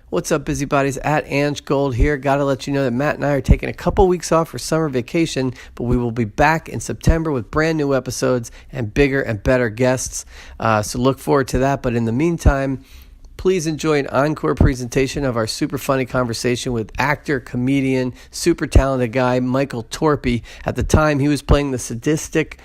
What's up, busybodies? At Ange Gold here. Got to let you know that Matt and I are taking a couple weeks off for summer vacation, but we will be back in September with brand new episodes and bigger and better guests. So look forward to that. But in the meantime, please enjoy an encore presentation of our super funny conversation with actor, comedian, super talented guy, Michael Torpey. At the time, he was playing the sadistic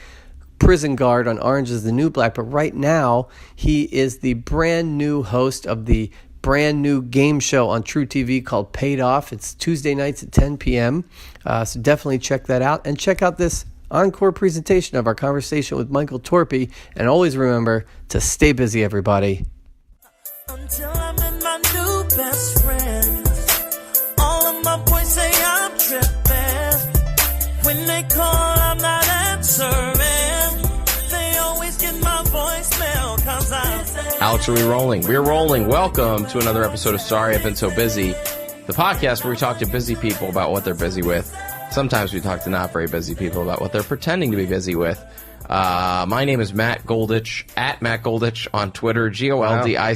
prison guard on Orange is the New Black, but right now, he is the brand new host of the brand new game show on True TV called Paid Off. It's Tuesday nights at 10 p.m. So definitely check that out. And check out this encore presentation of our conversation with Michael Torpey. And always remember to stay busy, everybody. Until I met my new best friend. All of my boys say I'm tripping. When they call, I'm not answering. They always get my voicemail cause I'm Alex, are we rolling? We're rolling. Welcome to another episode of Sorry I've Been So Busy, the podcast where we talk to busy people about what they're busy with. Sometimes we talk to not very busy people about what they're pretending to be busy with. My name is Matt Goldich, at Matt Goldich on Twitter, Goldich. I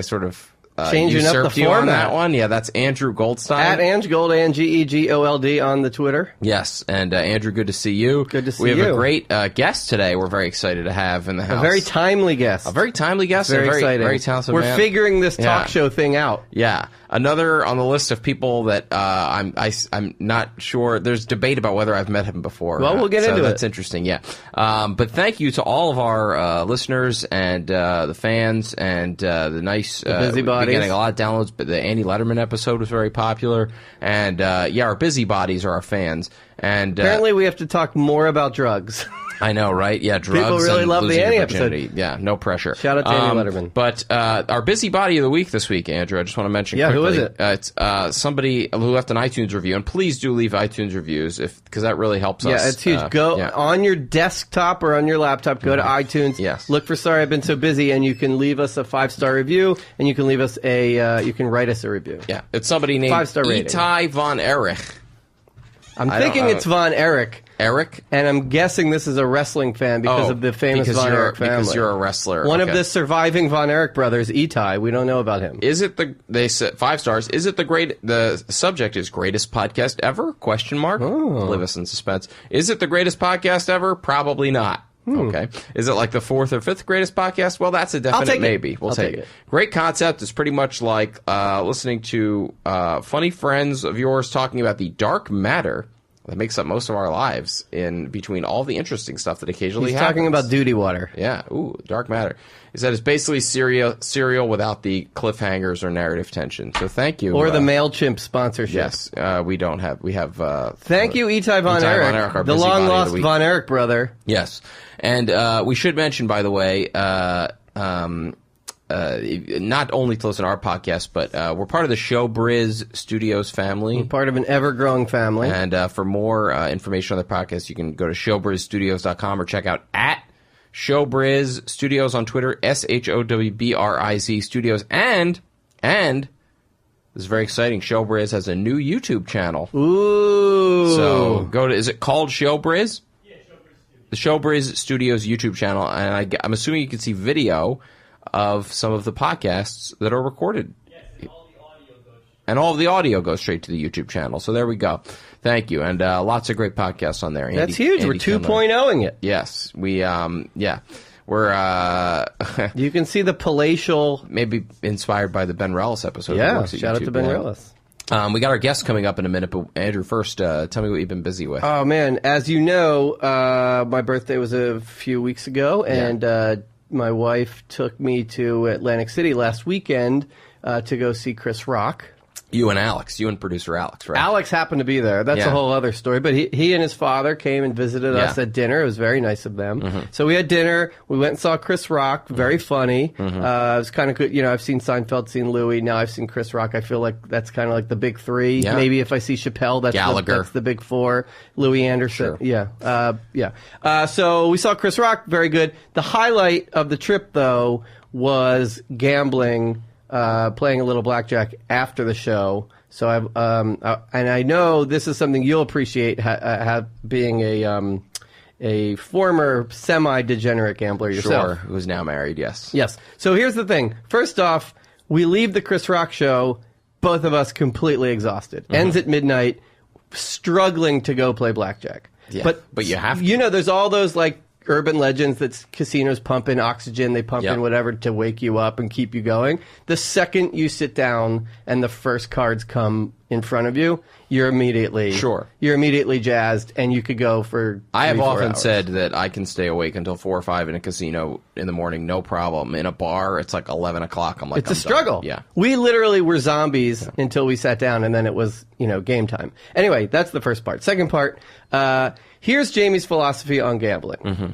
sort of changing up the usurped you on format. that one. Yeah, that's Andrew Goldstein. At Ange Gold, Angegold on the Twitter. Yes, and Andrew, good to see you. Good to see you. We have you. a great guest today we're very excited to have in the house. A very timely guest. A very timely guest. Very and exciting. Very talented We're man. figuring this talk Yeah. show thing out. Yeah. Another on the list of people that I'm not sure. There's debate about whether I've met him before. Well, we'll get into it. That's interesting, yeah. But thank you to all of our listeners and the fans and the nice... The busybodies. We're getting a lot of downloads, but the Andy Letterman episode was very popular. And, our busybodies are our fans. And Apparently, we have to talk more about drugs. I know, right? Yeah, drugs. People really and love the losing Andy your episode. virginity. Yeah, no pressure. Shout out to Andy Letterman. But our busybody of the week this week, Andrew, I just want to mention quickly. Who is it? It's somebody who left an iTunes review, and please do leave iTunes reviews because that really helps us. Yeah, it's huge. Go on your desktop or on your laptop, go to iTunes. Yes. Look for Sorry I've Been So Busy, and you can leave us a 5-star review, and you can leave us you can write us a review. Yeah, it's somebody named 5-star rating. Itai Von Erich. I'm thinking it's Von Erich. Eric? And I'm guessing this is a wrestling fan because of the famous Von Erich family. Because you're a wrestler. One of the surviving Von Erich brothers, Itai. We don't know about him. Is it they said 5 stars? Is it the subject is greatest podcast ever? ? Leave us in suspense. Is it the greatest podcast ever? Probably not. Okay. Is it like the 4th or 5th greatest podcast? Well, that's a definite maybe. We'll take it. Great concept. It's pretty much like listening to funny friends of yours talking about the dark matter that makes up most of our lives in between all the interesting stuff that occasionally He's happens. talking about duty water. Yeah. Ooh, dark matter. He said it's basically serial without the cliffhangers or narrative tension. So thank you. Or the MailChimp sponsorship. Yes. We don't have. We have. Thank you, Itai Von Erich, our the busybody long of the lost week. Von Erich brother. Yes. And we should mention, by the way, not only to listen to our podcast, but we're part of the Showbiz Studios family. We're part of an ever-growing family. And for more information on the podcast, you can go to showbrizstudios.com or check out at Showbiz Studios on Twitter, SHOWBRIZ Studios. And this is very exciting, Showbiz has a new YouTube channel. Ooh. So go to, is it called Showbiz? Yeah, Showbiz Studios. The Showbiz Studios YouTube channel. And I'm assuming you can see video of some of the podcasts that are recorded. Yes, and all of the audio goes straight to the YouTube channel. So there we go. Thank you. And lots of great podcasts on there. Andy, That's huge. We're 2.0ing it. Yes. We're You can see the palatial... maybe inspired by the Ben Rellis episode. Yeah, shout out to Ben Rellis. We got our guests coming up in a minute, but Andrew, first, tell me what you've been busy with. Oh, man. As you know, my birthday was a few weeks ago, and my wife took me to Atlantic City last weekend to go see Chris Rock. You and producer Alex, right? Alex happened to be there. That's a whole other story. But he and his father came and visited us at dinner. It was very nice of them. Mm-hmm. So we had dinner. We went and saw Chris Rock. Very funny. Mm-hmm. It was kind of good. You know, I've seen Seinfeld, seen Louis. Now I've seen Chris Rock. I feel like that's kind of like the big three. Yeah. Maybe if I see Chappelle, that's the big four. Louis Anderson. Sure. Yeah. So we saw Chris Rock. Very good. The highlight of the trip, though, was gambling. Playing a little blackjack after the show. So and I know this is something you'll appreciate, being a former semi-degenerate gambler yourself. Sure, who's now married, yes. Yes. So here's the thing. First off, we leave the Chris Rock show. both of us completely exhausted. Ends at midnight, struggling to go play blackjack. Yeah, but you have to. You know, there's all those like urban legends that casinos pump in oxygen, they pump in whatever to wake you up and keep you going. The second you sit down and the first cards come in front of you, you're immediately jazzed, and you could go for 3-4 I have often hours. said that I can stay awake until 4 or 5 in a casino in the morning, no problem. In a bar, it's like 11 o'clock. I'm like, It's a struggle. Done. Yeah. We literally were zombies until we sat down, and then it was, game time. Anyway, that's the first part. Second part, here's Jamie's philosophy on gambling. Mm-hmm.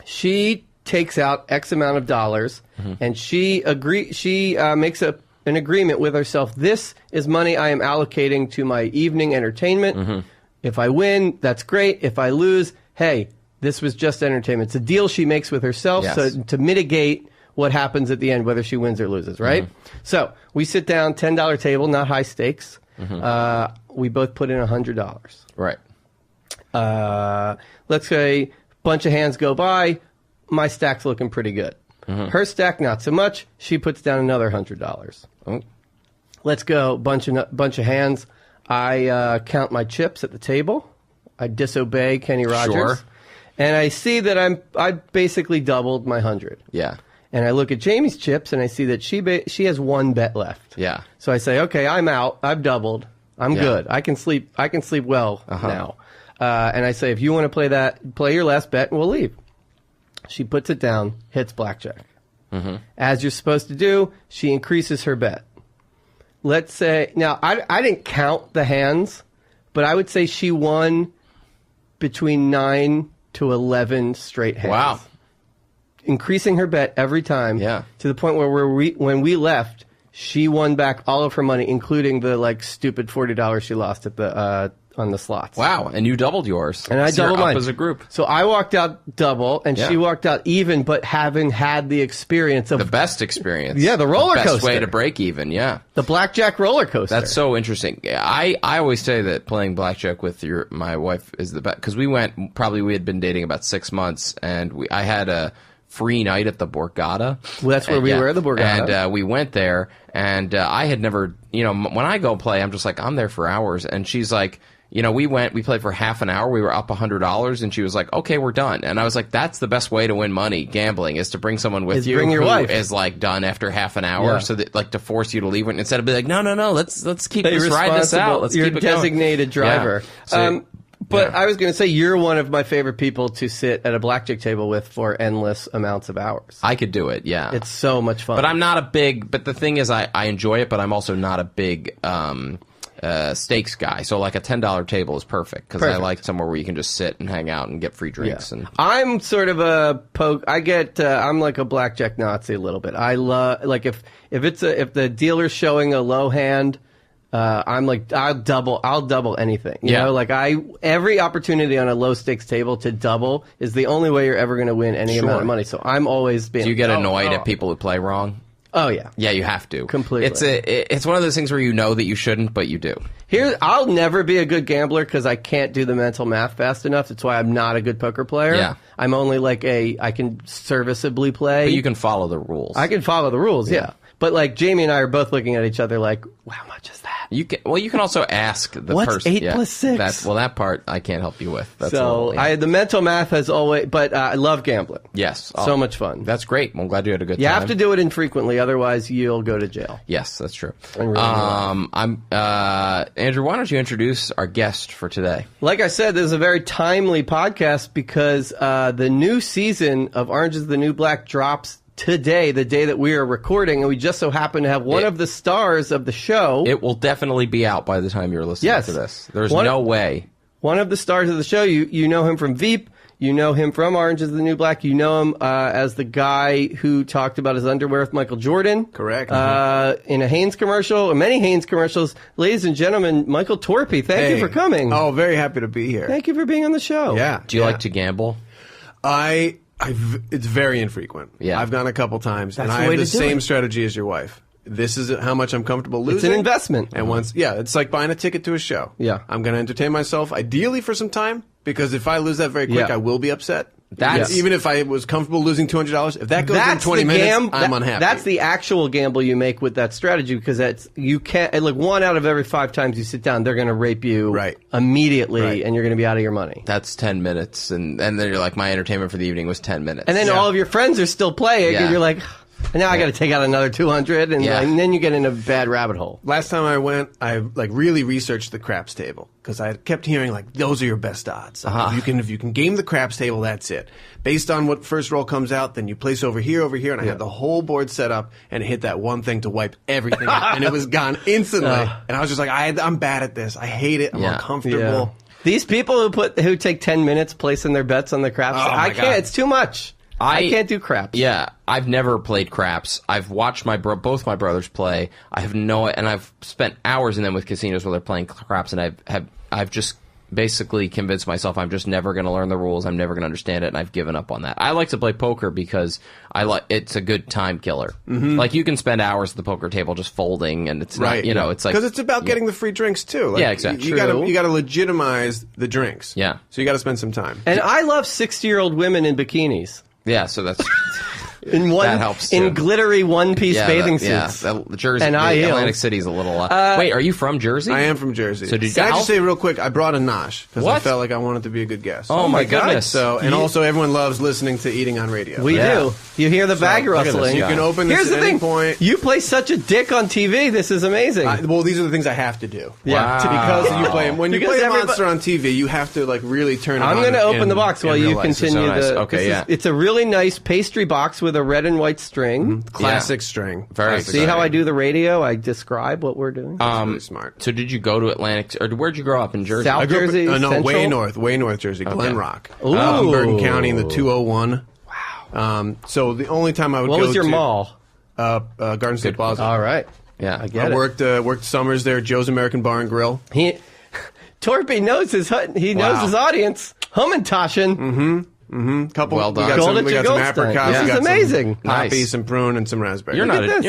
She takes out X amount of dollars, and she makes an agreement with herself. This is money I am allocating to my evening entertainment. If I win, that's great. If I lose, hey, this was just entertainment. It's a deal she makes with herself to mitigate what happens at the end, whether she wins or loses, right? So we sit down, $10 table, not high stakes. We both put in $100. Right. Let's say a bunch of hands go by. My stack's looking pretty good. Her stack, not so much. She puts down another $100. Oh. Let's go, bunch of hands. I count my chips at the table. I disobey Kenny Rogers. Sure. And I see that I basically doubled my 100. Yeah. And I look at Jamie's chips, and I see that she has one bet left. Yeah. So I say, okay, I'm out. I've doubled. I'm good. I can sleep well now. And I say, if you want to play your last bet, and we'll leave. She puts it down, hits blackjack. As you're supposed to do, she increases her bet. Let's say, now, I didn't count the hands, but I would say she won between 9 to 11 straight hands. Wow. Increasing her bet every time to the point where when we left, she won back all of her money, including the stupid $40 she lost at the on the slots. Wow, and you doubled yours. And I So you're doubled up mine as a group. So I walked out double, and she walked out even, but having had the experience of The best experience. the roller Best coaster. way to break even, the blackjack roller coaster. That's so interesting. I always say that playing blackjack with my wife is the best, because we had been dating about 6 months, and I had a free night at the Borgata. Well, that's where we were, the Borgata. And we went there, and I had never, when I go play, I'm just like, I'm there for hours, and she's like, we played for half an hour. We were up $100, and she was like, "Okay, we're done." And I was like, "That's the best way to win money gambling, is to bring someone with you bring your who wife. is done after half an hour, so that to force you to leave it instead of be like, no, let's keep ride this out. Let's You're keep it going." designated driver. Yeah. But I was going to say, you're one of my favorite people to sit at a blackjack table with for endless amounts of hours. I could do it. Yeah, It's so much fun. but I'm not a big. But the thing is, I enjoy it, but I'm also not a big stakes guy. So like a $10 table is perfect, because I like somewhere where you can just sit and hang out and get free drinks. And I'm sort of a poke. I'm like a blackjack Nazi a little bit. I love, if the dealer's showing a low hand, I'm like, I'll double anything. You know, every opportunity on a low stakes table to double is the only way you're ever going to win any amount of money. So I'm always being. Do you get annoyed at people who play wrong? Oh yeah. Yeah, you have to. Completely. It's one of those things where you know that you shouldn't, but you do. I'll never be a good gambler because I can't do the mental math fast enough. That's why I'm not a good poker player. Yeah. I'm only I can serviceably play. But you can follow the rules. I can follow the rules, yeah. But Jamie and I are both looking at each other like, wow, how much is that? You can also ask the What's person. 8 plus 6? That part I can't help you with. That's the mental math has always, but I love gambling. Yes. So much fun. That's great. Well, I'm glad you had a good time. You have to do it infrequently, otherwise you'll go to jail. Yes, that's true. Really Andrew, why don't you introduce our guest for today? Like I said, this is a very timely podcast because the new season of Orange is the New Black drops today, the day that we are recording, and we just so happen to have one of the stars of the show. It will definitely be out by the time you're listening to this. There's no way. One of the stars of the show, you know him from Veep, you know him from Orange is the New Black, you know him as the guy who talked about his underwear with Michael Jordan. Correct. In a Hanes commercial, or many Hanes commercials. Ladies and gentlemen, Michael Torpey, thank you for coming. Oh, very happy to be here. Thank you for being on the show. Yeah. Do you like to gamble? It's very infrequent. Yeah. I've gone a couple times, and That's I the have way the to do same it. strategy as your wife. This is how much I'm comfortable losing. It's an investment. And it's like buying a ticket to a show. Yeah. I'm going to entertain myself, ideally for some time, because if I lose that very quick, Yeah. I will be upset. Even if I was comfortable losing $200, if that goes in 20 minutes, I'm unhappy. That's the actual gamble you make with that strategy, because you can't. Like 1 out of every 5 times you sit down, they're going to rape you immediately, and you're going to be out of your money. That's 10 minutes, and then you're like, my entertainment for the evening was 10 minutes. And then all of your friends are still playing, and you're like, now I got to take out another 200, and then you get in a bad rabbit hole. Last time I went, I really researched the craps table, because I kept hearing those are your best odds. If you can game the craps table, that's it. Based on what first roll comes out, then you place over here, and I had the whole board set up, and it hit that one thing to wipe everything out, and it was gone instantly. And I was just like, I'm bad at this. I hate it. I'm uncomfortable. Yeah. These people who take 10 minutes placing their bets on the craps, I can't. God. It's too much. I can't do craps. Yeah, I've never played craps. I've watched both my brothers play. I have and I've spent hours in them with casinos where they're playing craps, and I've just basically convinced myself I'm just never going to learn the rules. I'm never going to understand it, and I've given up on that. I like to play poker because it's a good time killer. Mm-hmm. Like, you can spend hours at the poker table just folding, and it's not, it's like, because it's about getting the free drinks too. Like, exactly. You got to legitimize the drinks. Yeah. So you got to spend some time. And I love 60-year-old women in bikinis. Yeah, so that's that helps too. In glittery one-piece bathing suits. Yeah, Jersey, and Atlantic City's a little. Wait, are you from Jersey? I am from Jersey. So can I just say real quick? I brought a nosh because I felt like I wanted to be a good guest. Oh my goodness! So also everyone loves listening to Eating on Radio. We do. You hear the bag rustling. You can open this at any point. You play such a dick on TV. This is amazing. Well, these are the things I have to do. Yeah, because you play when you play a monster on TV, you have to really turn it on. I'm going to open the box while you continue. Okay, it's a really nice pastry box with a red and white string. Classic string. Very See how I do the radio? I describe what we're doing. Really smart. So did you go to Atlantic, or where'd you grow up in Jersey? South Jersey? No, way north Jersey, Glen Rock. Burton County in the 201. Wow. So the only time I would go to... What was your mall? Garden State Plaza. All right. Yeah. I get it. Worked summers there, Joe's American Bar and Grill. Torpey knows his audience. Hummintashen. Mm-hmm. Couple. Well done. We got some apricots. This is amazing. Some poppy, some prune, and some raspberry. You're not a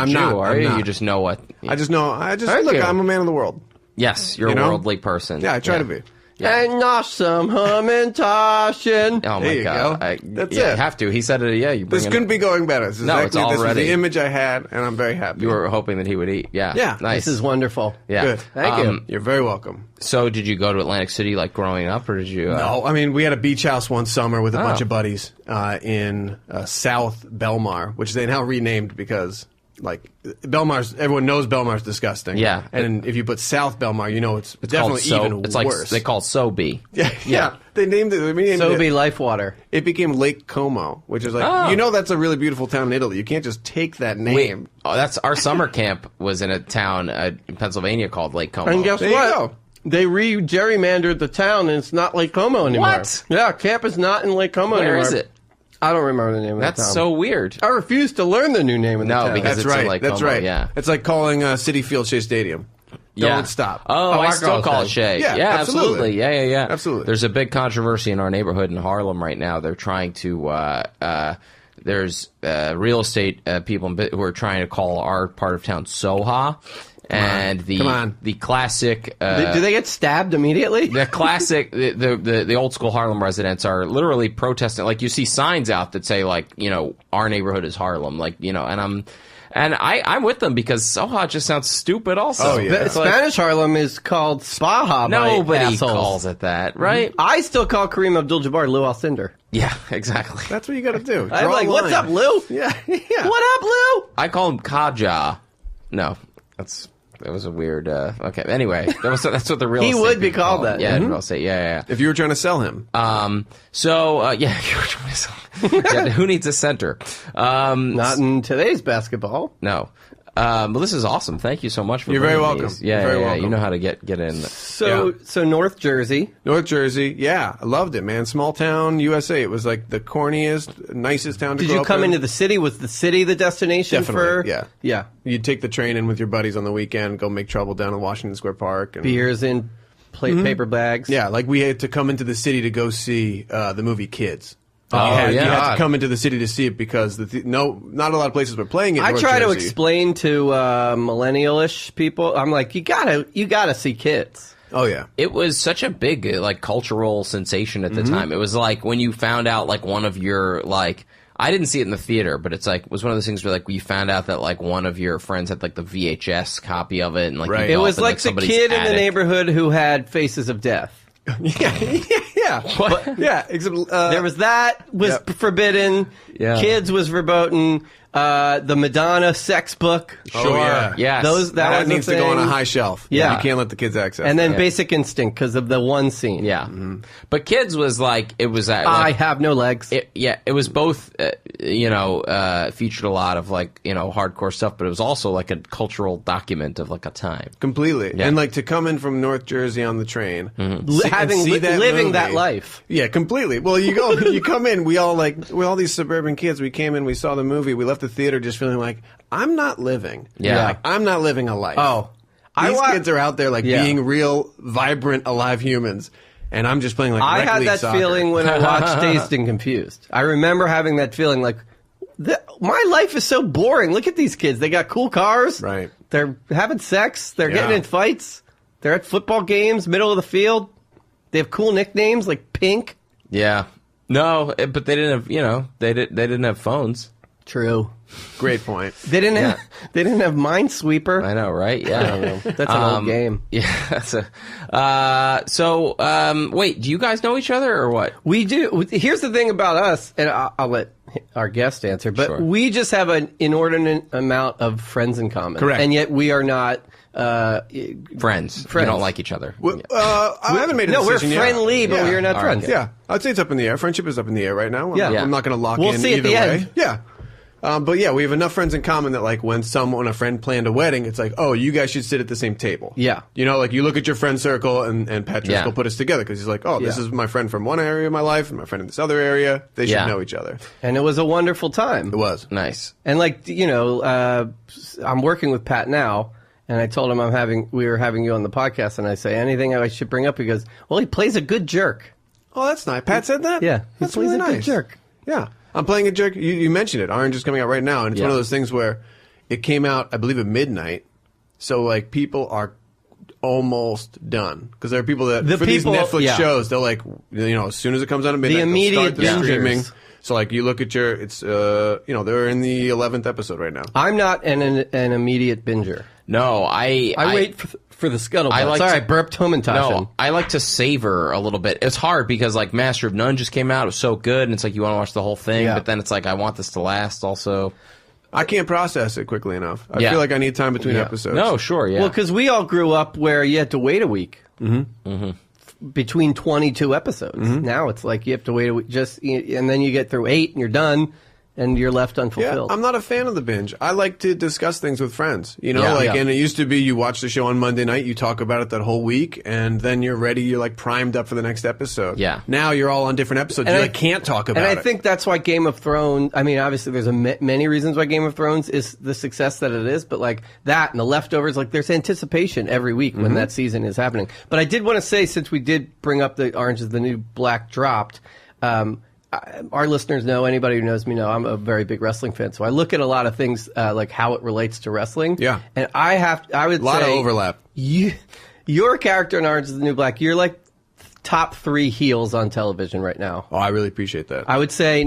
Jew, are you? You just know what. I just know. Look. I'm a man of the world. Yes, you're a worldly person. Yeah, I try to be. And some Hummintashen. Oh my God! That's it. it. You have to. He said it. Yeah, you. This couldn't be going better. This it's already. This was the image I had, and I'm very happy. You were hoping that he would eat. Yeah. Yeah. Nice. This is wonderful. Yeah. Good. Thank you. You're very welcome. So, did you go to Atlantic City like growing up, or did you? No, I mean we had a beach house one summer with a bunch of buddies in South Belmar, which they now renamed because. Like everyone knows Belmar's disgusting. Yeah, and if you put South Belmar, it's definitely even it's like worse. They call it Sobey. Yeah. They named it. Sobey Life Water. It became Lake Como, which is that's a really beautiful town in Italy. You can't just take that name. That's our summer camp was in a town in Pennsylvania called Lake Como. And guess what? They re-gerrymandered the town, and it's not Lake Como anymore. What? Yeah, camp is not in Lake Como anymore. Where is it? I don't remember the name of the town. That's so weird. I refuse to learn the new name of the town. No, because that's it's right. Like that's Como, right. Yeah, it's like calling Citi Field Shea Stadium. Don't stop. Oh, I still call it Shea. Yeah, absolutely. Yeah. Absolutely. There's a big controversy in our neighborhood in Harlem right now. They're trying to. There's real estate people who are trying to call our part of town Soha. And the classic. Do they get stabbed immediately? The classic, the old school Harlem residents are literally protesting. Like, you see signs out that say, like, our neighborhood is Harlem. Like, and I'm with them because Soha just sounds stupid. Also, oh yeah, Spanish Harlem is called Spaha. Nobody calls it that, right? I still call Kareem Abdul-Jabbar Lou Alcindor. Yeah, exactly. That's what you got to do. I'm like, what's up, Lou? Yeah. What up, Lou? I call him Kaja. No, that was a weird. Okay, anyway, that's what the real. He would be called that. Yeah, real estate. Yeah. If you were trying to sell him. So you were trying to sell him. Yeah, who needs a center? Not in today's basketball. No. Well, this is awesome. Thank you so much for. You're very welcome. Yeah, You're very welcome. You know how to get in. So North Jersey. North Jersey, yeah, I loved it, man. Small town USA. It was like the corniest, nicest town to grow up in. Did you come into the city? Was the city the destination? Definitely, for? Yeah. You'd take the train in with your buddies on the weekend, go make trouble down in Washington Square Park. And beers in paper bags. Yeah, like we had to come into the city to go see the movie Kids. You had to come into the city to see it because not a lot of places were playing it. I try to explain to millennial-ish people. I'm like, you gotta see Kids. Oh, yeah. It was such a big, like, cultural sensation at the time. It was like when you found out, like, one of your, like, I didn't see it in the theater, but it's like, it was one of those things where, like, you found out that, like, one of your friends had, like, the VHS copy of it. And, like, Right. you It go was up in, like the somebody's kid in the attic. neighborhood who had Faces of Death. Yeah. Except, There was that was Yep. forbidden. Yeah. Kids was verboten. The Madonna sex book. Sure. Yeah. Yes. That was needs a to go on a thing. high shelf. Yeah. You can't let the kids access And then that. Basic Instinct because of the one scene. Yeah. But Kids was like, it was at, I like, have no legs. it was both, featured a lot of, like, hardcore stuff, but it was also like a cultural document of, like, a time. Completely. Yeah. And, like, to come in from North Jersey on the train. Living that life. Yeah, completely. Well, you come in, we're all these suburban kids. We came in, we saw the movie, we left the theater just feeling like, I'm not living. Yeah. Like, I'm not living a life. Oh. These kids are out there, like, Yeah. being real, vibrant, alive humans. And I'm just playing, like, I rec had league that soccer. feeling when I watched Dazed and Confused. I remember having that feeling like, my life is so boring. Look at these kids. They got cool cars. Right. They're having sex. They're Yeah. getting in fights. They're at football games, middle of the field. They have cool nicknames like Pink. Yeah. No, but they didn't have, they didn't have phones. True. Great point. They didn't have. They didn't have Minesweeper. I know, right? Yeah. That's an old game. Yeah. That's wait, do you guys know each other or what? We do. Here's the thing about us, and I'll let our guest answer, but Sure. we just have an inordinate amount of friends in common. Correct. And yet we are not Friends. You don't like each other. Well, I haven't made a No, we're decision yet. friendly, but Yeah. we are not All friends. right. Yeah, I'd say it's up in the air. Friendship is up in the air right now. Yeah. I'm not going to lock We'll in see at either the way. end. Yeah. But yeah, we have enough friends in common that, like, when a friend planned a wedding, it's like, oh, you guys should sit at the same table. Yeah. Like, you look at your friend circle, and Pat Driscoll Yeah. put us together because he's like, oh, this Yeah. is my friend from one area of my life and my friend in this other area. They should Yeah. know each other. And it was a wonderful time. It was. Nice. And I'm working with Pat now, and I told him we were having you on the podcast, and I say, anything I should bring up? He goes, well, he plays a good jerk. Oh, that's nice. Pat said that? Yeah, he That's plays really a good nice. jerk. Yeah. I'm playing a jerk. You mentioned it. Orange is coming out right now, and it's one of those things where it came out, I believe, at midnight. So, like, people are almost done. Because there are people that, for these Netflix shows, they're like, as soon as it comes out at midnight, they'll immediate start the streaming. bingers. So, like, you look at they're in the 11th episode right now. I'm not an immediate binger. No, I wait for the scuttlebutt. I like Sorry, to- I burped Homentashen. No, I like to savor a little bit. It's hard because, like, Master of None just came out. It was so good, and it's like you want to watch the whole thing, Yeah. but then it's like I want this to last also. I can't process it quickly enough. I Yeah. feel like I need time between Yeah. episodes. No, sure, yeah. Well, because we all grew up where you had to wait a week between 22 episodes. Now it's like you have to wait a week, and then you get through 8 and you're done, and you're left Yeah, unfulfilled. I'm not a fan of the binge. I like to discuss things with friends. Yeah. And it used to be you watch the show on Monday night, you talk about it that whole week, and then you're ready, you're like primed up for the next episode. Yeah. Now you're all on different episodes. And You I- can't talk about and it. I think that's why Game of Thrones, I mean, obviously there's many reasons why Game of Thrones is the success that it is, but like that and The Leftovers, like there's anticipation every week when that season is happening. But I did want to say, since we did bring up the Orange is the New Black dropped, our listeners know, anybody who knows me know, I'm a very big wrestling fan. So I look at a lot of things like how it relates to wrestling. Yeah. And I would say a lot of overlap. Your character in Orange is the New Black, you're like top 3 heels on television right now. Oh, I really appreciate that. I would say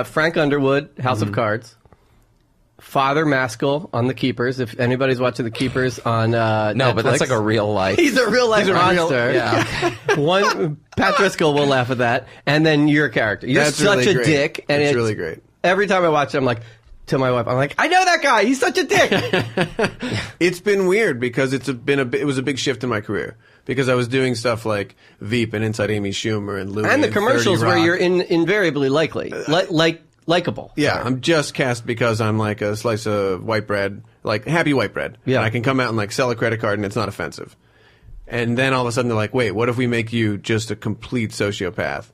Frank Underwood, House of Cards. Father Maskell on The Keepers. If anybody's watching The Keepers on no, but that's Netflix. like a real life. He's a real life monster. yeah. One Pat Driscoll will laugh at that, and then your character. You're That's such really a great. dick, and It's really great. Every time I watch it, I'm like, to my wife, I'm like, I know that guy. He's such a dick. It's been weird because it was a big shift in my career. Because I was doing stuff like Veep and Inside Amy Schumer and Louis And the 30 commercials where Rock. you're invariably likable. Yeah, I'm just cast because I'm like a slice of white bread, like happy white bread. Yeah. And I can come out and like sell a credit card and it's not offensive. And then all of a sudden they're like, wait, what if we make you just a complete sociopath?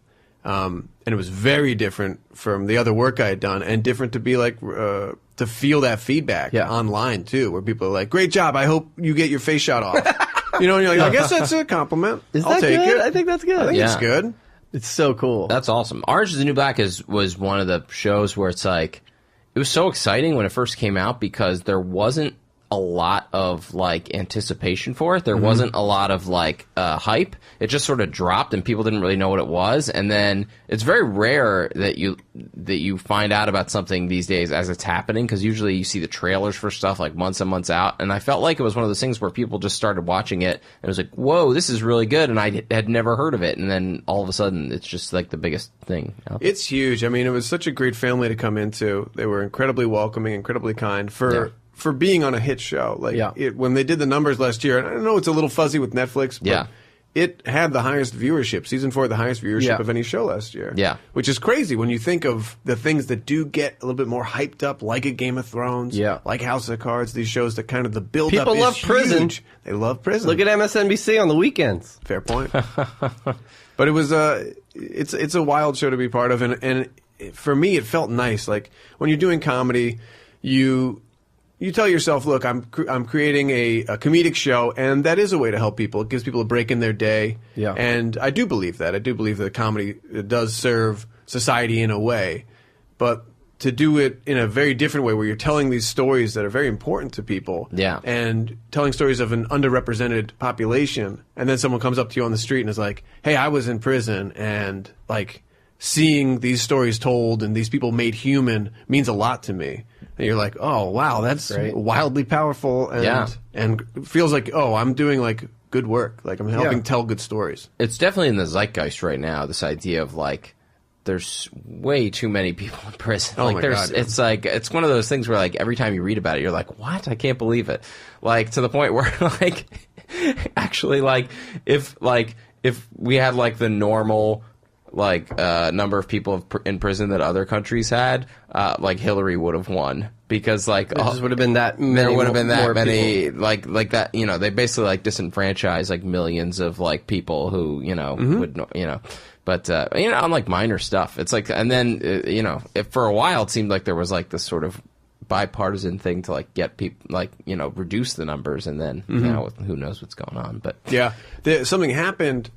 And it was very different from the other work I had done, and different to be like, to feel that feedback online too, where people are like, great job, I hope you get your face shot off. And you're like, I guess that's a compliment. Is I'll that take good? it. I think that's good. I think it's Yeah. good. It's so cool. That's awesome. Orange is the New Black was one of the shows where it's like, it was so exciting when it first came out because there wasn't a lot of like anticipation for it. There wasn't a lot of like hype. It just sort of dropped and people didn't really know what it was. And then it's very rare that you find out about something these days as it's happening, because usually you see the trailers for stuff like months and months out. And I felt like it was one of those things where people just started watching it and it was like, whoa, this is really good. And I had never heard of it. And then all of a sudden it's just like the biggest thing out there. It's huge. I mean, it was such a great family to come into. They were incredibly welcoming, incredibly kind for being on a hit show. Like when they did the numbers last year, and I know it's a little fuzzy with Netflix, but it had the highest viewership. Season 4 had the highest viewership of any show last year. Yeah. Which is crazy when you think of the things that do get a little bit more hyped up, like a Game of Thrones, like House of Cards, these shows that kind of the build up is People love prison. Huge. They love prison. Look at MSNBC on the weekends. Fair point. But it was it's a wild show to be part of, and for me it felt nice. Like when you're doing comedy, you tell yourself, look, I'm creating a comedic show, and that is a way to help people. It gives people a break in their day. Yeah. And I do believe that. I do believe that comedy does serve society in a way. But to do it in a very different way, where you're telling these stories that are very important to people, and telling stories of an underrepresented population, and then someone comes up to you on the street and is like, hey, I was in prison, and like seeing these stories told and these people made human means a lot to me. And you're like, oh, wow, that's wildly powerful, and feels like, oh, I'm doing like good work. Like I'm helping tell good stories. It's definitely in the zeitgeist right now, this idea of like, there's way too many people in prison. Oh like my there's God, it's like it's one of those things where like every time you read about it you're like, what? I can't believe it. Like to the point where like actually like if we had like the normal like number of people in prison that other countries had, like Hillary would have won, because like there would have been that many, there would have been that many people. like that, you know, they basically like disenfranchise like millions of like people who, you know, would, you know. But, you know, on like minor stuff, it's like, and then, you know, for a while it seemed like there was like this sort of bipartisan thing to like get people, like, you know, reduce the numbers, and then, you know, who knows what's going on. But yeah, something happened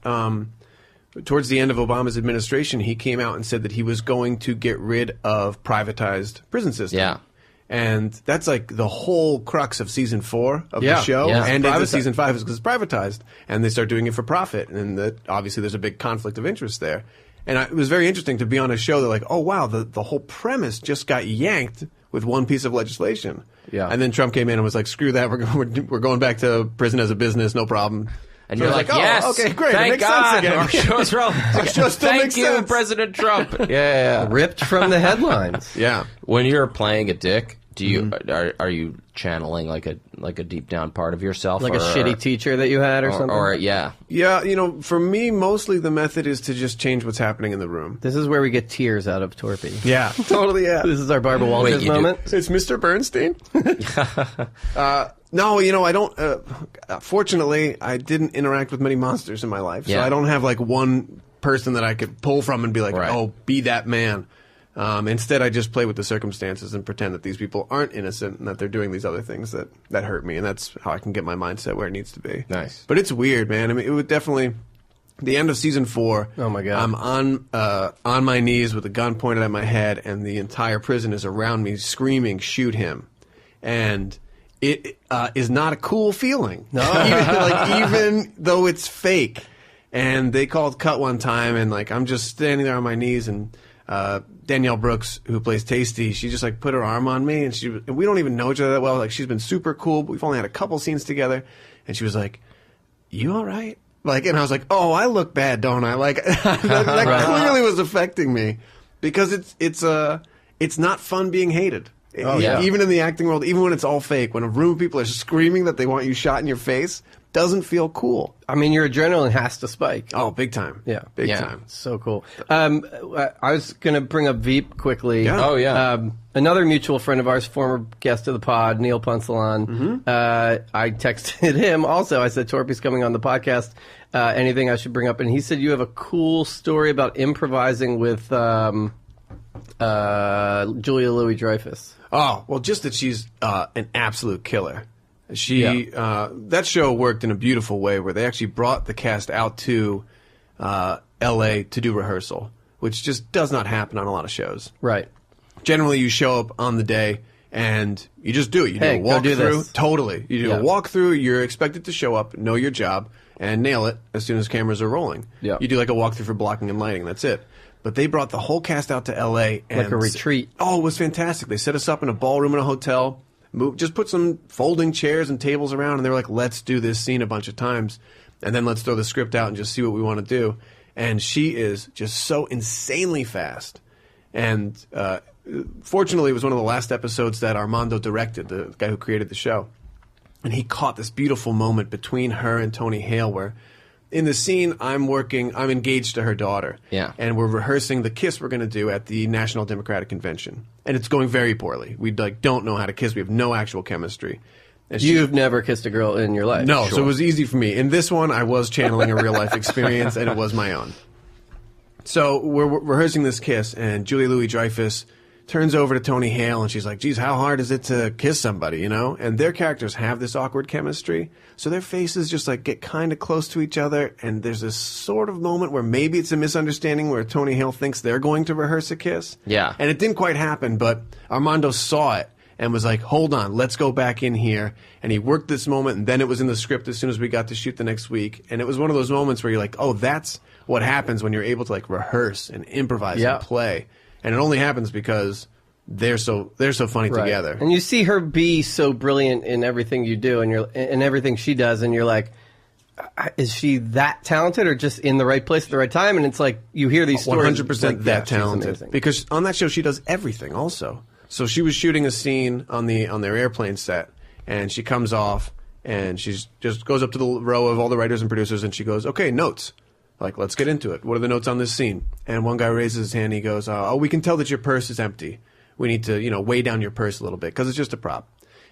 towards the end of Obama's administration. He came out and said that he was going to get rid of privatized prison system. Yeah. And that's like the whole crux of season 4 of the show, and into season 5 is because it's privatized, and they start doing it for profit, and obviously there's a big conflict of interest there. And it was very interesting to be on a show that like, oh wow, the whole premise just got yanked with one piece of legislation. Yeah. And then Trump came in and was like, screw that, we're going back to prison as a business, no problem. And you're like, yes, okay, great. Thank it makes God, sense again. our show's relevant. Our show still Thank makes you, sense. President Trump. Yeah. Ripped from the headlines. Yeah. When you're playing a dick, do you are you channeling like a deep down part of yourself, like a shitty teacher that you had, or something? Or yeah, you know, for me, mostly the method is to just change what's happening in the room. This is where we get tears out of Torpey. Yeah, totally. Yeah, this is our Barbara Walters moment. It's Mr. Bernstein. No, you know, I don't. Fortunately, I didn't interact with many monsters in my life, so I don't have like one person that I could pull from and be like, oh, be that man. Instead, I just play with the circumstances and pretend that these people aren't innocent and that they're doing these other things that hurt me, and that's how I can get my mindset where it needs to be. Nice. But it's weird, man. I mean, it would definitely... The end of season 4, oh my God, I'm on my knees with a gun pointed at my head, and the entire prison is around me screaming, shoot him. And it is not a cool feeling. No. even though it's fake. And they called cut one time, and like I'm just standing there on my knees, and Danielle Brooks, who plays Tasty, she just like put her arm on me, and we don't even know each other that well. Like she's been super cool, but we've only had a couple scenes together, and she was like, "You all right?" Like, and I was like, "Oh, I look bad, don't I?" Like that clearly was affecting me, because it's not fun being hated. Oh, yeah. Even in the acting world, even when it's all fake, when a room of people are screaming that they want you shot in your face, doesn't feel cool. I mean, your adrenaline has to spike. Oh, big time. Yeah. Big time. So cool. I was going to bring up Veep quickly. Yeah. Oh, yeah. Another mutual friend of ours, former guest of the pod, Neil Punsalan. I texted him also. I said, Torpey's coming on the podcast. Anything I should bring up? And he said, you have a cool story about improvising with Julia Louis-Dreyfus. Oh, well, just that she's an absolute killer. That show worked in a beautiful way where they actually brought the cast out to L.A. to do rehearsal, which just does not happen on a lot of shows. Right. Generally, you show up on the day And you just do it. You do Hey, a go do walkthrough. this. Totally. You do Yeah. a walkthrough. You're expected to show up, know your job, and nail it as soon as cameras are rolling. Yeah. You do like a walkthrough for blocking and lighting. That's it. But they brought the whole cast out to L.A. and Like a retreat. Oh, it was fantastic. They set us up in a ballroom in a hotel. Just put some folding chairs and tables around, and they were like, "Let's do this scene a bunch of times, and then let's throw the script out and just see what we want to do." And she is just so insanely fast. And fortunately, it was one of the last episodes that Armando directed, the guy who created the show. And he caught this beautiful moment between her and Tony Hale where in the scene I'm engaged to her daughter. Yeah. And we're rehearsing the kiss we're going to do at the National Democratic Convention. And it's going very poorly. We don't know how to kiss. We have no actual chemistry. And You've never kissed a girl in your life. no, so it was easy for me. In this one, I was channeling a real life experience, and it was my own. So we're rehearsing this kiss, and Julia Louis-Dreyfus turns over to Tony Hale, and she's like, "Geez, how hard is it to kiss somebody?" You know? And their characters have this awkward chemistry, so their faces just like get kind of close to each other, and there's this sort of moment where maybe it's a misunderstanding where Tony Hale thinks they're going to rehearse a kiss. Yeah. And it didn't quite happen, but Armando saw it and was like, "Hold on, let's go back in here." And he worked this moment, and then it was in the script as soon as we got to shoot the next week. And it was one of those moments where you're like, "Oh, that's what happens when you're able to like rehearse and improvise Yeah. and play." And it only happens because they're so funny Right. together. And you see her be so brilliant in everything you do, and in everything she does, and you're like, is she that talented, or just in the right place at the right time? And it's like you hear these stories. 100% like, that yeah, she's talented. amazing. Because on that show, she does everything also. So she was shooting a scene on their airplane set, and she comes off, and she's just goes up to the row of all the writers and producers, and she goes, "Okay, notes. Like, let's get into it. What are the notes on this scene?" And one guy raises his hand. He goes, "Oh, we can tell that your purse is empty. We need to, weigh down your purse a little bit because it's just a prop."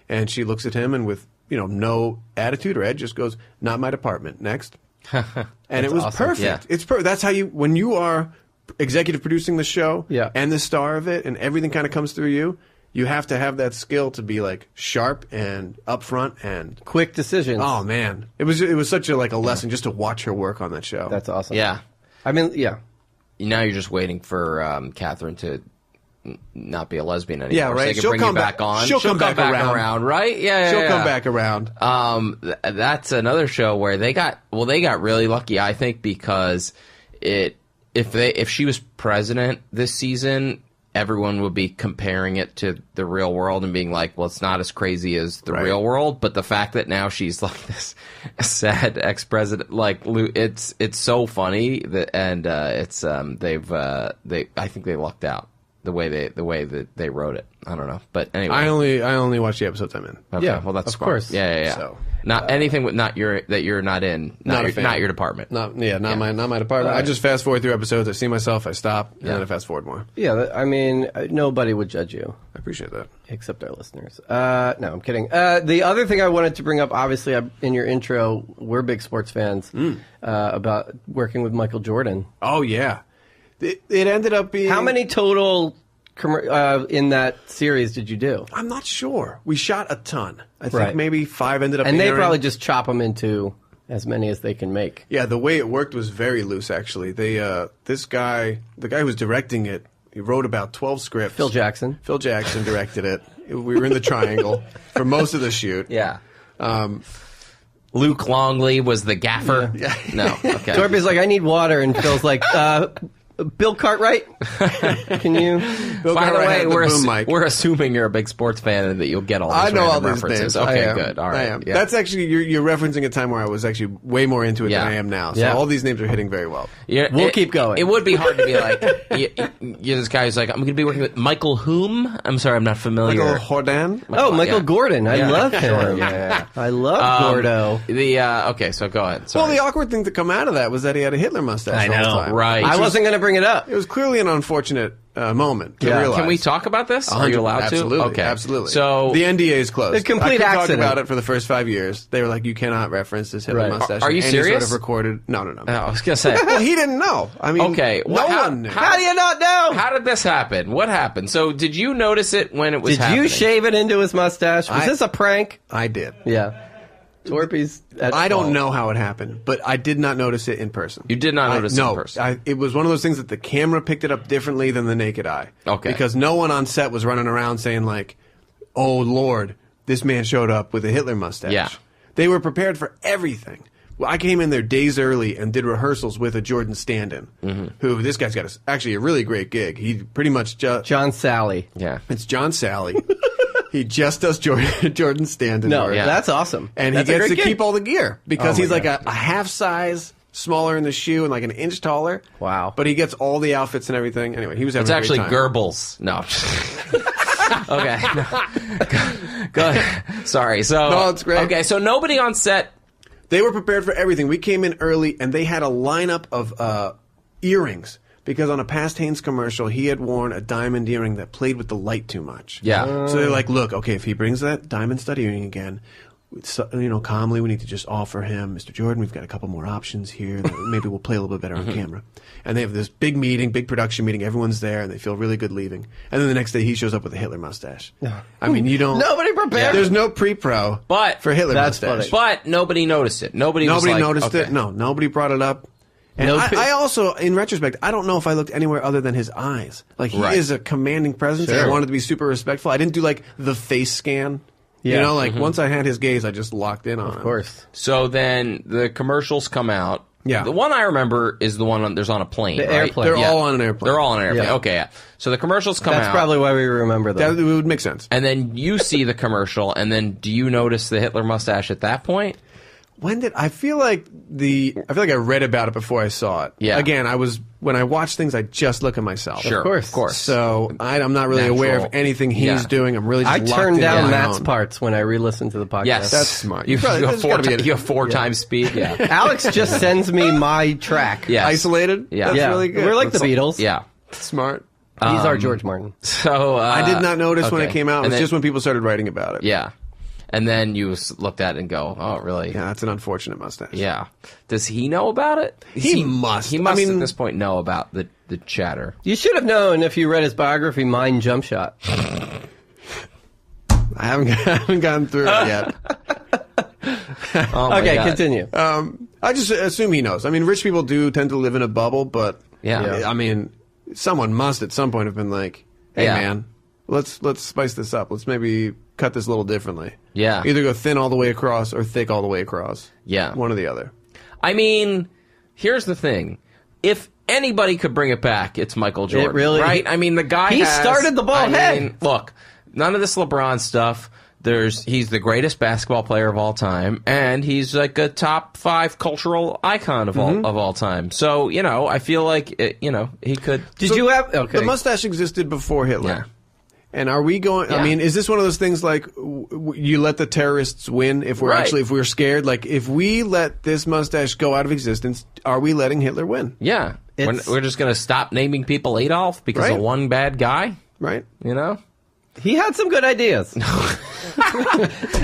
And she looks at him and with, no attitude or edge, just goes, "Not my department. Next." And it was awesome. perfect. Yeah. It's perfect. That's how when you are executive producing the show Yeah. and the star of it and everything kind of comes through you, you have to have that skill to be like sharp and upfront and Quick decisions. oh man. It was such a lesson just to watch her work on that show. That's awesome. Yeah. I mean, yeah. Now you're just waiting for Catherine to not be a lesbian anymore. Yeah, right. So they can She'll bring come you back back- on. she'll come back around. right? Yeah, She'll yeah, come yeah. back around. That's another show where they got really lucky, I think, because if she was president this season, everyone would be comparing it to the real world and being like, well, it's not as crazy as the Right. real world. But the fact that now she's like this sad ex-president, like it's so funny that, and it's I think they lucked out the way that they wrote it. I don't know, but anyway, I only watch the episodes I'm in. okay, Yeah, well that's of smart. course. Yeah. So, not anything with that you're not in, Not a fan. not your department. not my department. I just fast forward through episodes. I see myself, I stop, and then I fast forward more. Yeah, I mean, nobody would judge you. I appreciate that. Except our listeners. No, I'm kidding. The other thing I wanted to bring up, obviously, in your intro, we're big sports fans, about working with Michael Jordan. Oh yeah, it ended up being How many total in that series did you do? I'm not sure. We shot a ton. I think Right. maybe 5 ended up. And they airing. probably just chop them into as many as they can make. Yeah, the way it worked was very loose. Actually, the guy who was directing it, he wrote about 12 scripts. Phil Jackson. Phil Jackson directed it. We were in the triangle for most of the shoot. Yeah. Luke Longley was the gaffer. Yeah. No. Okay. Torpey's like, I need water, and Phil's like, Bill Cartwright, can you? Bill By the Cartwright way, had boom mic. we're assuming you're a big sports fan and that you'll get all these I know all random these references. names. Okay, I am. good. All I right. am. Yeah. That's actually you're referencing a time where I was actually way more into it Yeah. than I am now. So Yeah. all these names are hitting very well. Yeah, We'll keep going. It would be hard to be like, you're this guy who's like, I'm going to be working with Michael whom? I'm sorry, I'm not familiar. Michael Jordan. Oh, Michael Yeah. Gordon. I Yeah. love him. Sure, yeah. I love Gordo. Okay, so go ahead. Well, Sorry. the awkward thing to come out of that was that he had a Hitler mustache. I all the know. time. Right. I wasn't going to bring it up. It was clearly an unfortunate moment to Yeah. realize. Can we talk about this? Are you allowed absolutely, to? Okay. Absolutely. So the NDA is closed. A complete I couldn't accident. talk about it for the first 5 years. They were like, you cannot reference this Hitler Right. mustache. Are in you any serious? Sort of recorded. No. I was going to say. Well, he didn't know. I mean, Okay, no well, one knew. How do you not know? How did this happen? What happened? So did you notice it when it was Did happening? you shave it into his mustache? Was I- this a prank? I did. Yeah. Torpey's at I don't fault. know how it happened, but I did not notice it in person. You did not notice it in no, person? it was one of those things that the camera picked it up differently than the naked eye. Okay. Because no one on set was running around saying like, oh, Lord, this man showed up with a Hitler mustache. Yeah. They were prepared for everything. Well, I came in there days early and did rehearsals with a Jordan stand-in, who this guy's got actually a really great gig. He pretty much just... John Sally. Yeah. It's John Sally. He just does Jordan stand-in No, work. that's awesome. And that's he gets to gig. keep all the gear because Oh, he's my like a half size smaller in the shoe and like an inch taller. Wow. But he gets all the outfits and everything. Anyway, he was having It's a actually great time. Goebbels. No. Okay. Go ahead. Sorry. So No, it's great. Okay, so nobody on set. They were prepared for everything. We came in early, and they had a lineup of earrings because on a past Hanes commercial, he had worn a diamond earring that played with the light too much. Yeah. So they're like, look, okay, if he brings that diamond stud earring again, so, calmly, we need to just offer him, Mr. Jordan, we've got a couple more options here. That maybe we'll play a little bit better on camera. And they have this big meeting, big production meeting. Everyone's there, and they feel really good leaving. And then the next day, he shows up with a Hitler mustache. I mean, you don't... Nobody prepared. There's no pre-pro But- for Hitler That's mustache. funny. But nobody noticed it. Nobody was like, noticed okay. it. No, nobody brought it up. And No I also, in retrospect, I don't know if I looked anywhere other than his eyes. Like, he Right. is a commanding presence. Sure. I wanted to be super respectful. I didn't do, like, the face scan. Yeah. You know, like, once I had his gaze, I just locked in on him. Of course. So then the commercials come out. Yeah. The one I remember is the one there's on a plane. The right? airplane. They're Yeah. all on an airplane. They're all on an airplane. Yeah. Okay, yeah. So the commercials come That's out. probably why we remember them. That would make sense. And then you see the commercial, and then do you notice the Hitler mustache at that point? I feel like I read about it before I saw it. Yeah. Again, when I watch things, I just look at myself. Sure, Of course. So I'm not really aware of Natural. anything he's Yeah. doing. I'm really just I locked turned in down on my Matt's own. parts when I re-listened to the podcast. Yes. That's smart. You, You probably- you have there's gotta be a- you have four times speed? Yeah. Alex just sends me my track. Yes. Isolated? Yeah. That's Yeah. really good. We're like the That's Beatles. Yeah. smart. He's our George Martin. So I did not notice when it okay. came out. It And was then- just when people started writing about it. Yeah. And then you looked at it and go, oh, really? Yeah, that's an unfortunate mustache. Yeah. Does he know about it? He must. He must I mean- at this point know about the chatter. You should have known if you read his biography, Mind Jump Shot. I haven't gotten through it yet. Oh my Okay, God. continue. I just assume he knows. I mean, rich people do tend to live in a bubble, but Yeah. I mean, someone must at some point have been like, "Hey, Yeah. man, let's spice this up. Let's maybe cut this a little differently. Yeah. Either go thin all the way across or thick all the way across. Yeah. One or the other. I mean, here's the thing. If anybody could bring it back, it's Michael Jordan. really- right? I mean, the guy He has- started the bald I head. mean, look, none of this LeBron stuff. He's the greatest basketball player of all time, and he's like a top 5 cultural icon of all time. So, I feel like he could. Did you have... Okay. The mustache existed before Hitler. Yeah. And are we going? Yeah. I mean, is this one of those things like you let the terrorists win if we're Right. if we're scared? Like if we let this mustache go out of existence, are we letting Hitler win? Yeah, we're just going to stop naming people Adolf because Right. of one bad guy. Right? He had some good ideas.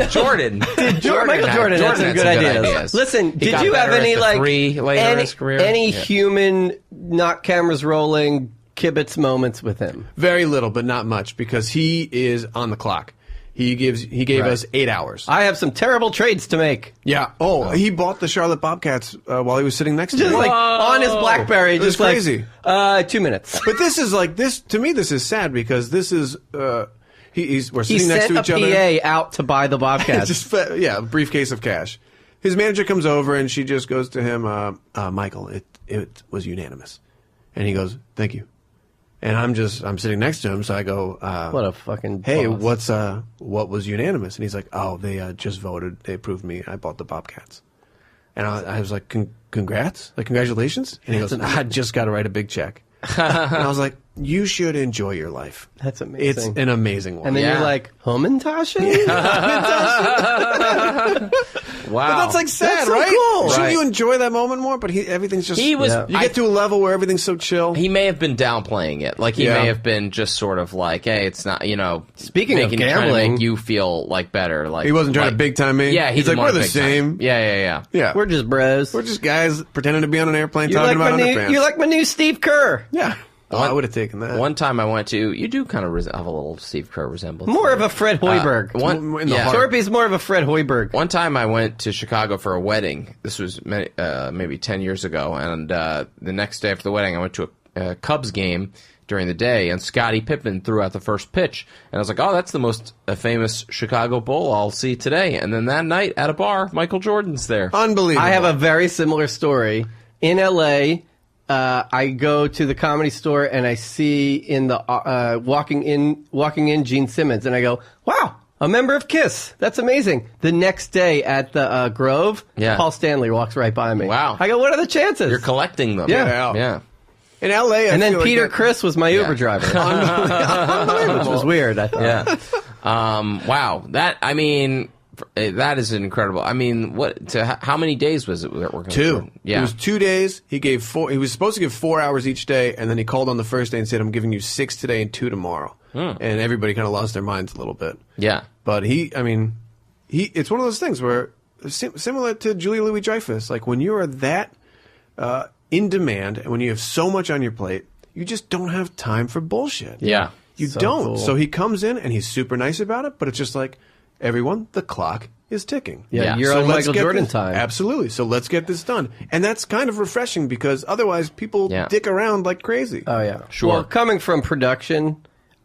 Jordan. Michael Jordan had some good ideas. Listen, He did got you have better any at the three later in his career. any Yeah. human not cameras rolling kibitz moments with him? Very little, but not much because he is on the clock. He gave Right. us 8 hours. I have some terrible trades to make. Yeah. Oh, he bought the Charlotte Bobcats while he was sitting next to Just me. like on his BlackBerry, It was just like crazy. 2 minutes. But this is like this to me. This is sad because this is we're He sitting next sent to a each other. PA out to buy the Bobcats. Just a briefcase of cash. His manager comes over and she just goes to him, Michael, it was unanimous, and he goes, thank you. And I'm sitting next to him, so I go, What a fucking hey, boss. what was unanimous? And he's like, oh, they just voted, they approved me, I bought the Bobcats. And I was like, congrats, like congratulations. And he goes, I just got to write a big check. And I was like, you should enjoy your life. That's amazing. It's an amazing one. And then Yeah. you're like, Homentashen? Wow. But that's like sad, That's so right? cool. Shouldn't Right. you enjoy that moment more? But everything's just He was. Yeah. You get to a level where everything's so chill. He may have been downplaying it. Like, he Yeah. may have been just sort of like, hey, it's not, Speaking of trying to gambling- make you feel like better. Like He wasn't trying like, to big time me. Yeah, he he's didn't like, want we're the to big time. same. Yeah. Yeah, We're just bros. we're just guys pretending to be on an airplane You're talking like about my new, underpants. you're like my new Steve Kerr. yeah. Oh, I would have taken that. One time I went to, you do kind of have a little Steve Kerr resemblance. More of a Fred Hoiberg. In the heart. Torpey's more of a Fred Hoiberg. One time I went to Chicago for a wedding. This was maybe 10 years ago. And the next day after the wedding, I went to a Cubs game during the day, and Scottie Pippen threw out the first pitch. And I was like, oh, that's the most famous Chicago Bull I'll see today. And then that night at a bar, Michael Jordan's there. Unbelievable. I have a very similar story. In L.A., I go to the Comedy Store and I see in the walking in Gene Simmons, and I go, wow, a member of KISS. That's amazing. The next day at the Grove, Paul Stanley walks right by me. Wow. I go, what are the chances? You're collecting them. Yeah. In L.A., and then Peter Criss was my Uber driver. Unbelievable. Which was weird, I thought. Yeah. Wow. That is incredible. I mean, how many days was it that we're going 2. Yeah. It was 2 days. He gave 4. He was supposed to give 4 hours each day, and then he called on the first day and said, I'm giving you 6 today and 2 tomorrow. And everybody kind of lost their minds a little bit. Yeah. But it's one of those things where, similar to Julia Louis-Dreyfus, like when you are that in demand and when you have so much on your plate, you just don't have time for bullshit. Yeah. You So don't. cool. So he comes in and he's super nice about it, but it's just like, everyone, the clock is ticking. Yeah, you're So on let's Michael get Jordan this- time. Absolutely. So let's get this done. And that's kind of refreshing because otherwise people dick around like crazy. Oh, yeah. Sure. Well, coming from production,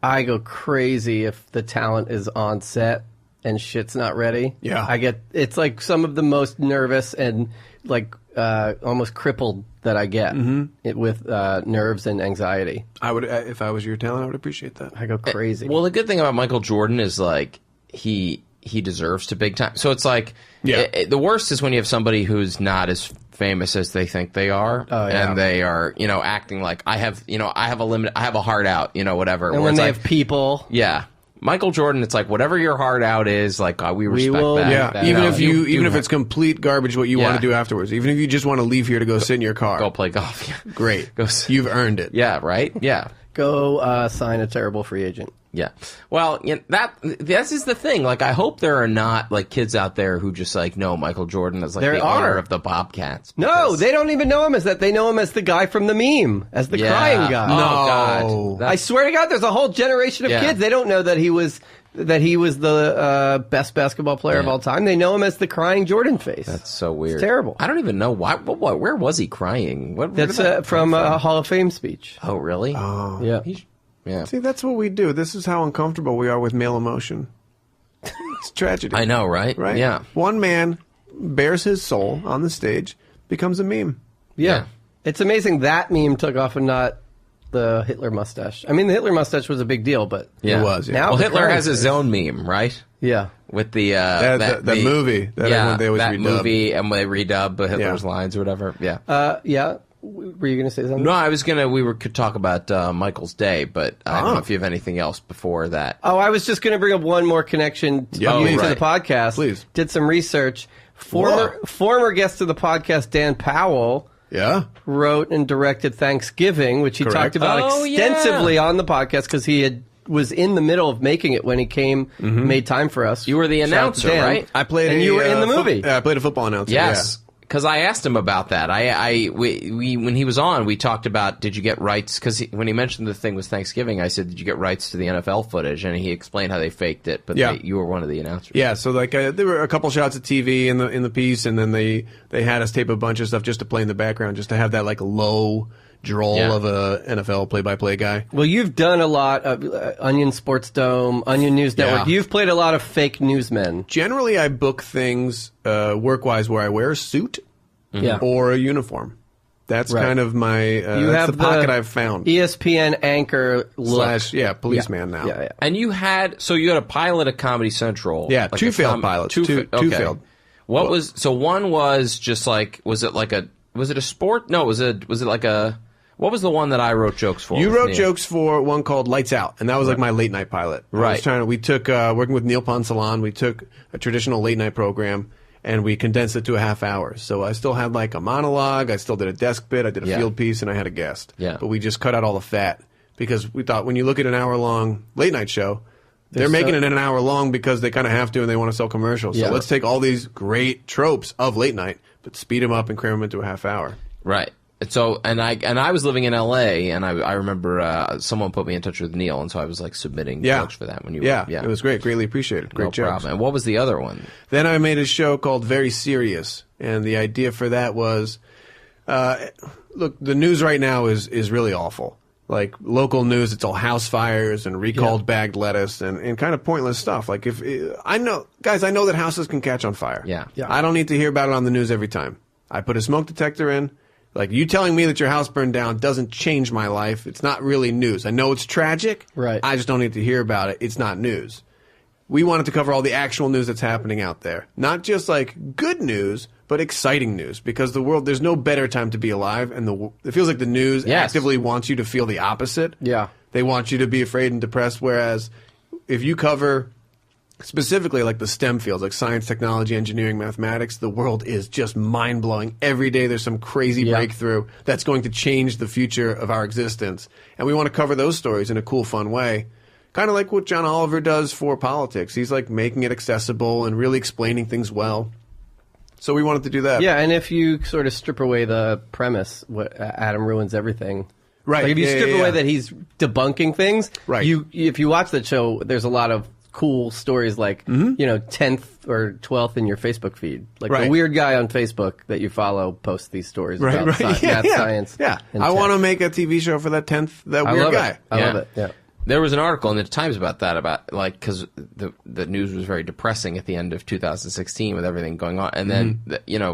I go crazy if the talent is on set and shit's not ready. Yeah. It's like some of the most nervous and like almost crippled that I get with nerves and anxiety. I would, if I was your talent, I would appreciate that. I go crazy. Well, the good thing about Michael Jordan is like he deserves to big time. So it's like the worst is when you have somebody who's not as famous as they think they are, and they are acting like I have a heart out, whatever. and when they have people. Yeah. Michael Jordan, it's like whatever your heart out is, like we respect that. Yeah, that. even You if it's complete garbage, what you want to do afterwards, even if you just want to leave here to go sit in your car, go play golf. Yeah. great. You've earned it. Yeah, right? Yeah. Go sign a terrible free agent. Yeah. Well, this is the thing. Like, I hope there are not like kids out there who just like know Michael Jordan as like the owner of the Bobcats. No, they don't even know him as that. They know him as the guy from the meme, as the crying guy. Oh, God. I swear to God, there's a whole generation of kids. They don't know that he was the best basketball player of all time. They know him as the crying Jordan face. That's so weird. It's terrible. I don't even know why. Where was he crying? That's from a Hall of Fame speech. Oh, really? Oh. Yeah. Yeah. See, that's what we do. This is how uncomfortable we are with male emotion. It's tragedy. I know, right? Right? Yeah. One man bears his soul on the stage, becomes a meme. Yeah. It's amazing that meme took off and not the Hitler mustache. I mean, the Hitler mustache was a big deal, but Yeah. It was, yeah. Now Well, the Hitler crying has his face. own meme, right? Yeah. With the that movie that they always that redub. movie, and they redub Hitler's lines or whatever. Yeah. Yeah. Were you going to say something? No, I was gonna. Could talk about Michael's day, but I don't know if you have anything else before that. Oh, I was just going to bring up one more connection to please. the podcast. Please. Did some research. Former guest of the podcast, Dan Powell, wrote and directed Thanksgiving, which he talked about extensively on the podcast because he was in the middle of making it when he came, made time for us. You were the Shout out to announcer, Dan. right? I played. And you were in the movie. I played a football announcer. Yes. Because I asked him about that. We when he was on, we talked about did you get rights? Because when he mentioned the thing was Thanksgiving, I said, did you get rights to the NFL footage? And he explained how they faked it. But you were one of the announcers. Yeah, so like there were a couple shots of TV in the piece, and then they had us tape a bunch of stuff just to play in the background, just to have that like low drawl of a NFL play-by-play guy. Well, you've done a lot of Onion Sports Dome, Onion News Network. Yeah. You've played a lot of fake newsmen. Generally, I book things work-wise where I wear a suit Yeah. or a uniform. That's Right. kind of my You that's have the pocket I've found. ESPN anchor look. / policeman now. Yeah. And you had a pilot at Comedy Central. Yeah, like two a failed pilots. Two failed. What was one was just like was it a sport? No, was it like a what was the one that I wrote jokes for? You with wrote Neil? jokes for one called Lights Out, and that was like my late night pilot. Right. We took working with Neil Ponsalon. We took a traditional late night program and we condensed it to a half hour. So I still had like a monologue. I still did a desk bit. I did a field piece, and I had a guest. Yeah. But we just cut out all the fat because we thought when you look at an hour long late night show, they're making it an hour long because they kind of have to and they want to sell commercials. Yeah. So let's take all these great tropes of late night, but speed them up and cram them into a half hour. Right. So and I was living in L.A. and I remember someone put me in touch with Neil, and so I was like submitting jokes for that when you were, it was great, greatly appreciated, great no jokes. problem. And what was the other one? Then I made a show called Very Serious, and the idea for that was, look, the news right now is really awful, Like local news, it's all house fires and recalled bagged lettuce and kind of pointless stuff. Like I know that houses can catch on fire. Yeah. I don't need to hear about it on the news every time. I put a smoke detector in. Like, you telling me that your house burned down doesn't change my life. It's not really news. I know it's tragic. Right. I just don't need to hear about it. It's not news. We wanted to cover all the actual news that's happening out there. Not just, like, good news, but exciting news. Because the world, there's no better time to be alive. And it feels like the news actively wants you to feel the opposite. Yeah. They want you to be afraid and depressed. Whereas if you cover specifically like the STEM fields, like science, technology, engineering, mathematics, the world is just mind-blowing. Every day there's some crazy breakthrough that's going to change the future of our existence. And we want to cover those stories in a cool, fun way. Kind of like what John Oliver does for politics. He's like making it accessible and really explaining things well. So we wanted to do that. Yeah, and if you sort of strip away the premise, Adam ruins everything. Right. Like if you strip away that he's debunking things, right. If you watch that show, there's a lot of cool stories like, 10th or 12th in your Facebook feed. Like the weird guy on Facebook that you follow posts these stories about math, science. Yeah, I want to make a TV show for that 10th, that weird guy. I love it, yeah. There was an article in the Times about that, because the news was very depressing at the end of 2016 with everything going on. And then,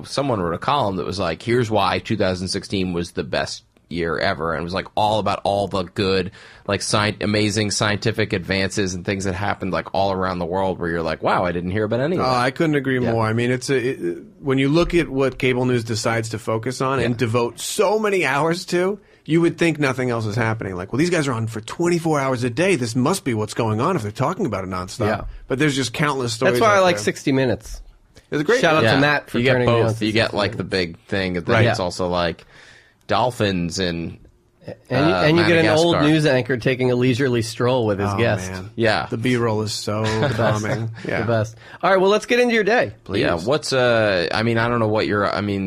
someone wrote a column that was like, here's why 2016 was the best year ever, and it was like all about all the good, like amazing scientific advances and things that happened like all around the world where you're like, wow, I didn't hear about any of that. I couldn't agree more. I mean, when you look at what cable news decides to focus on and devote so many hours to, you would think nothing else is happening. Like, well, these guys are on for 24 hours a day. This must be what's going on if they're talking about it nonstop. Yeah. But there's just countless stories. That's why I like there. 60 Minutes. It's a great shout out to Matt for turning me on. You get like the big thing, and then it's also like dolphins and you get an old news anchor taking a leisurely stroll with his guest. Man. Yeah. The B-roll is so calming. Yeah. The best. All right, well, let's get into your day. Please. Yeah, what's, I mean, I don't know what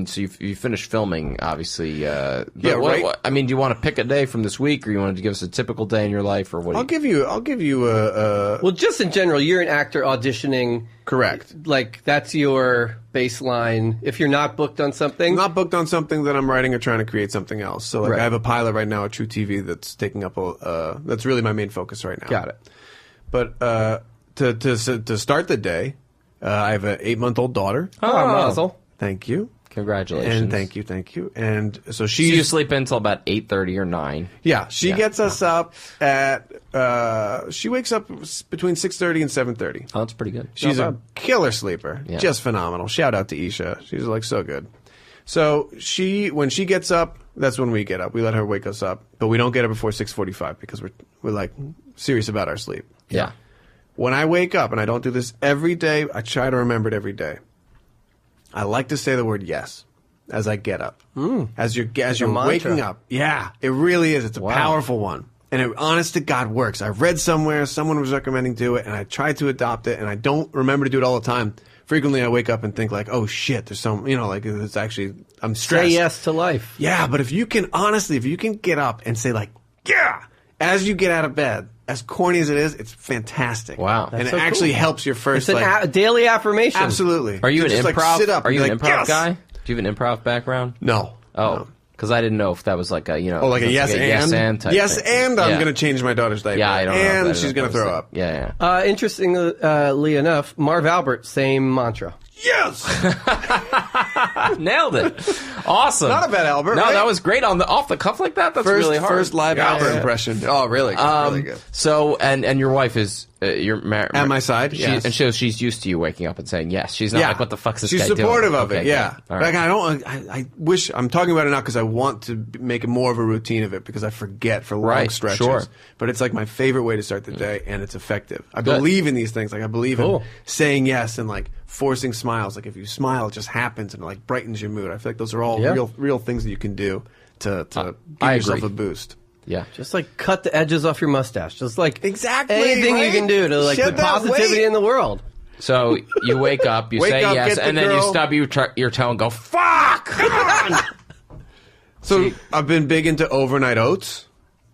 so you finished filming, obviously. What, I mean, do you want to pick a day from this week, or you want to give us a typical day in your life, or what? I'll give you a Well, just in general, you're an actor auditioning. Correct. Like, that's your baseline. If you're not booked on something. Not booked on something, that I'm writing or trying to create something else. So, like, I have a pilot right now at True TV that's taking up that's really my main focus right now. Got it. But to start the day, I have an 8-month-old daughter. Oh, Mazel. Thank you. Congratulations. And thank you. And so So you sleep until about 8:30 or 9. Yeah, she gets us up at she wakes up between 6:30 and 7:30. Oh, that's pretty good. She's a killer sleeper. Yeah. Just phenomenal. Shout out to Isha. She's like so good. So when she gets up, that's when we get up. We let her wake us up, but we don't get her before 6:45 because we're like serious about our sleep. Yeah. When I wake up, and I don't do this every day, I try to remember it every day. I like to say the word yes as I get up. As you're waking up. Yeah, it really is. It's a powerful one. And it, honest to God, works. I read somewhere, someone was recommending do it, and I tried to adopt it, and I don't remember to do it all the time. Frequently I wake up and think like, oh shit, there's it's actually, I'm stressed. Say yes to life. Yeah, but if you can get up and say like, yeah, as you get out of bed, as corny as it is, it's fantastic. Wow. And it actually helps your first, it's a daily affirmation. Absolutely. Are you an improv? Sit up Are you an improv yes! guy? Do you have an improv background? No. Oh. Because I didn't know if that was like a, like a yes and type yes thing. and I'm going to change my daughter's diaper. Yeah, I don't know. And she's going to throw up. Yeah. Interestingly enough, Marv Albert, same mantra. Yes! Nailed it. Awesome. Not a bad Albert. No, right? that was great off the cuff like that. That's really hard. First live Albert impression. Oh, really good. Really good. So, and your wife is you're married at my side. Yes. And so she's used to you waking up and saying yes. She's not like, what the fuck's this guy doing? She's supportive of it. Yeah. Right. Like I wish I'm talking about it now because I want to make it more of a routine of it because I forget for long stretches. Sure. But it's like my favorite way to start the day, and it's effective. I believe in these things. Like I believe in saying yes and like forcing smiles. Like if you smile, it just happens and it like brightens your mood. I feel like those are all real things that you can do to give yourself a boost. Yeah. Just like cut the edges off your mustache. Just like exactly anything you can do to like put positivity in the world. So you wake up, you say yes, and then you stub your toe and go, fuck! Come on! So I've been big into overnight oats.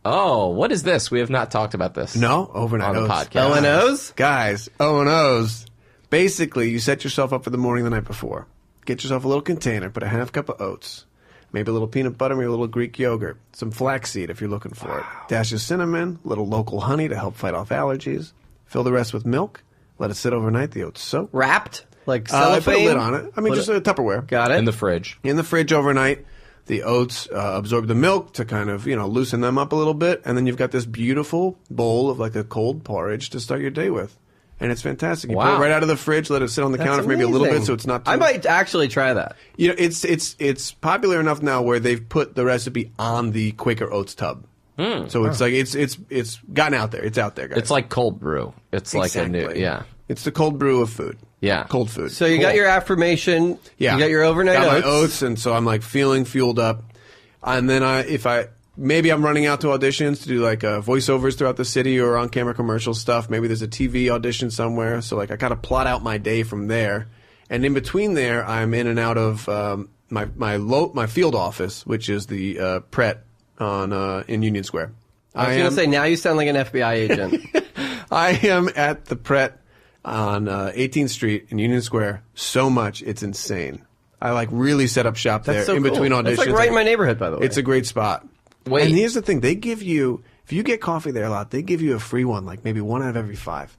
Oh, what is this? We have not talked about this. No, overnight on oats. The podcast. O&Os? Guys, O&Os. Basically, you set yourself up for the morning the night before. Get yourself a little container, put a half cup of oats. maybe a little peanut butter, maybe a little Greek yogurt, some flaxseed if you're looking for it, dash of cinnamon, a little local honey to help fight off allergies. Fill the rest with milk. Let it sit overnight. The oats soak. Wrapped? Like I cellophane? put a lid on it. I mean, just a Tupperware. Got it. In the fridge. In the fridge overnight. The oats absorb the milk to kind of, loosen them up a little bit. And then you've got this beautiful bowl of like a cold porridge to start your day with. And it's fantastic. You pull it right out of the fridge, let it sit on the counter for maybe a little bit so it's not too... I might actually try that. It's popular enough now where they've put the recipe on the Quaker Oats tub. So it's like it's gotten out there. It's out there, guys. It's like cold brew. It's like a new... Yeah. It's the cold brew of food. Yeah. Cold food. So you got your affirmation. Yeah. You got your overnight got oats. my oats, and so I'm like feeling fueled up. And then maybe I'm running out to auditions to do like voiceovers throughout the city or on camera commercial stuff. Maybe there's a TV audition somewhere. So like I got to plot out my day from there. And in between there, I'm in and out of my field office, which is the Pret in Union Square. I was going to say, now you sound like an FBI agent. I am at the Pret on 18th Street in Union Square so much it's insane. I like really set up shop there in between auditions. That's like right in my neighborhood, by the way. It's a great spot. Wait. And here's the thing: they give you, if you get coffee there a lot, they give you a free one, like maybe 1 out of every 5.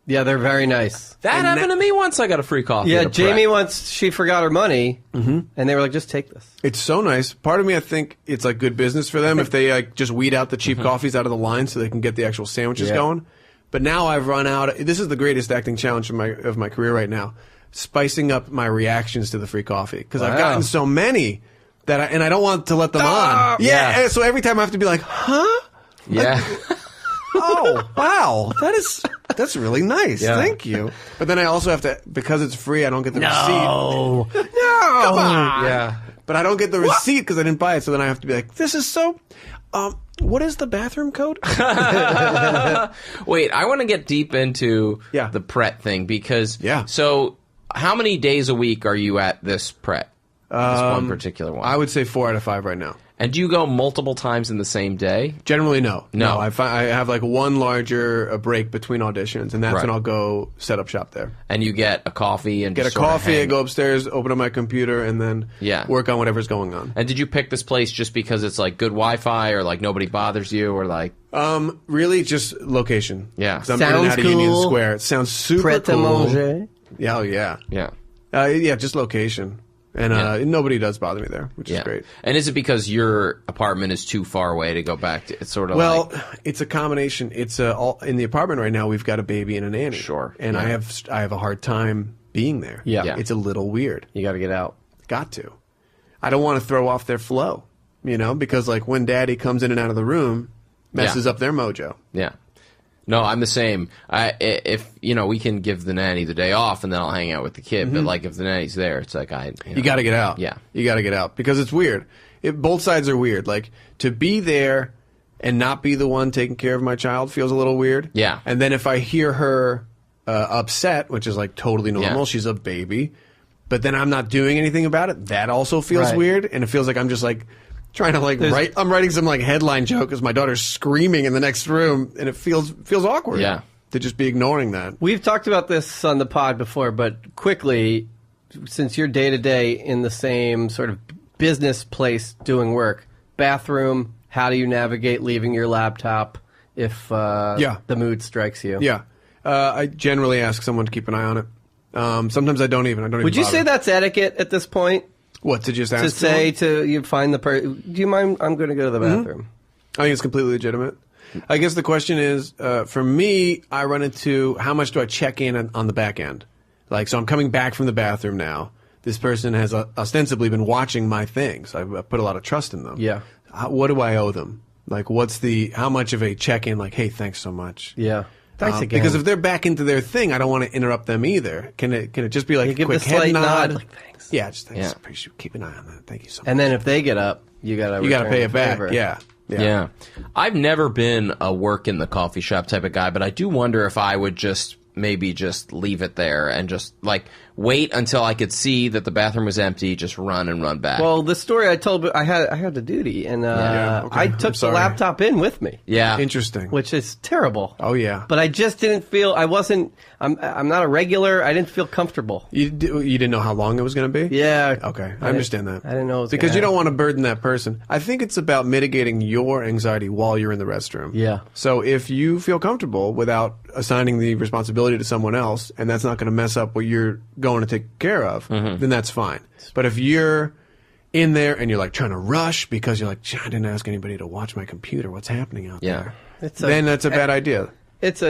Yeah, they're very nice. That happened to me once. I got a free coffee. Yeah, at a Jamie Pret. once, she forgot her money, and they were like, just take this. It's so nice. Part of me, I think it's like good business for them if they like just weed out the cheap coffees out of the line so they can get the actual sandwiches going. But now I've run out. This is the greatest acting challenge of my career right now. Spicing up my reactions to the free coffee because I've gotten so many that I don't want to let them on. Yeah. And so every time I have to be like, huh? Yeah. Oh, wow. That's really nice. Yeah. Thank you. But then I also have to, because it's free, I don't get the receipt. No. Come on. Yeah. But I don't get the receipt because I didn't buy it. So then I have to be like, this is so... what is the bathroom code? Wait, I want to get deep into Yeah. the Pret thing because... Yeah. So how many days a week are you at this Pret? This one particular one. I would say 4 out of 5 right now. And do you go multiple times in the same day? Generally, no. No. I have like one larger break between auditions, and that's Right. when I'll go set up shop there. And you get a coffee and Get a just sort of coffee, I hang. go upstairs, open up my computer, and then work on whatever's going on. And did you pick this place just because it's like good Wi-Fi or like nobody bothers you or like... Really, just location. Yeah. 'Cause I'm in and Sounds out of Union cool. Square. It sounds super Pret a cool. manger. Yeah, oh, yeah. Yeah. Yeah, just location. And nobody does bother me there, which is great. And is it because your apartment is too far away to go back to? It's sort of Well, like... it's a combination. It's in the apartment right now. We've got a baby and a nanny. Sure. And Yeah. I have a hard time being there. Yeah. It's a little weird. You got to get out. Got to. I don't want to throw off their flow, because like when daddy comes in and out of the room, messes up their mojo. Yeah. No, I'm the same. If we can give the nanny the day off, and then I'll hang out with the kid. But like, if the nanny's there, it's like You got to get out. Yeah, you got to get out because it's weird. Both sides are weird. Like to be there and not be the one taking care of my child feels a little weird. Yeah. And then if I hear her upset, which is like totally normal, she's a baby, but then I'm not doing anything about it. That also feels weird, and it feels like I'm just like. Trying to write. I'm writing some headline joke because my daughter's screaming in the next room, and it feels awkward. Yeah. To just be ignoring that. We've talked about this on the pod before, but quickly, since you're day to day in the same sort of business place doing work, bathroom, how do you navigate leaving your laptop if the mood strikes you? Yeah. I generally ask someone to keep an eye on it. Sometimes I don't even. Would you say that's etiquette at this point? What, to just ask To say someone? you find the person, do you mind, I'm going to go to the bathroom. I think it's completely legitimate. I guess the question is, for me, I run into how much do I check in on the back end? So I'm coming back from the bathroom now. This person has ostensibly been watching my things. I put a lot of trust in them. Yeah. What do I owe them? How much of a check-in, hey, thanks so much. Yeah. Thanks again. Because if they're back into their thing, I don't want to interrupt them either. Can it just be a give quick the slight head nod? thanks. Yeah, just thanks. Yeah. Appreciate. Keep an eye on that. Thank you so much. And then if they get up, you got to pay it back. Favor. Yeah. Yeah. I've never been a work in the coffee shop type of guy, but I do wonder if I would maybe just leave it there and just wait until I could see that the bathroom was empty, just run and run back. Well, the story I told, I had the duty, and okay. I took the laptop in with me. Yeah. Interesting. Which is terrible. Oh, yeah. But I just didn't feel, I'm not a regular, I didn't feel comfortable. You didn't know how long it was going to be? Yeah. Okay, I understand that. I didn't know it was because gonna you don't happen. want to burden that person. I think it's about mitigating your anxiety while you're in the restroom. Yeah. So if you feel comfortable without assigning the responsibility to someone else, and that's not going to mess up what you're going to take care of, then that's fine. But if you're in there and you're like trying to rush because you're like, I didn't ask anybody to watch my computer, what's happening out there? Then that's a bad idea. It's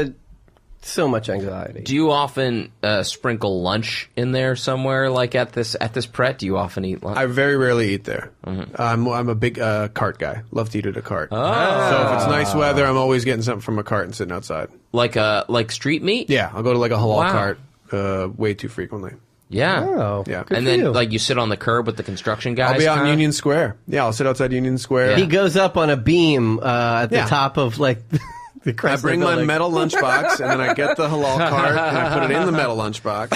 so much anxiety. Do you often sprinkle lunch in there somewhere, like at this Pret? Do you often eat lunch? I very rarely eat there. I'm a big cart guy. Love to eat at a cart. Oh. So if it's nice weather, I'm always getting something from a cart and sitting outside. Like street meat? Yeah, I'll go to like a halal Wow. cart way too frequently. Yeah. Oh, Yeah. good And for then you. like you sit on the curb with the construction guys. I'll be out in kinda? Union Square. Yeah, I'll sit outside Union Square. He goes up on a beam at the Yeah. top of like the I Chrysler bring my building. metal lunchbox, and then I get the halal cart, and I put it in the metal lunchbox,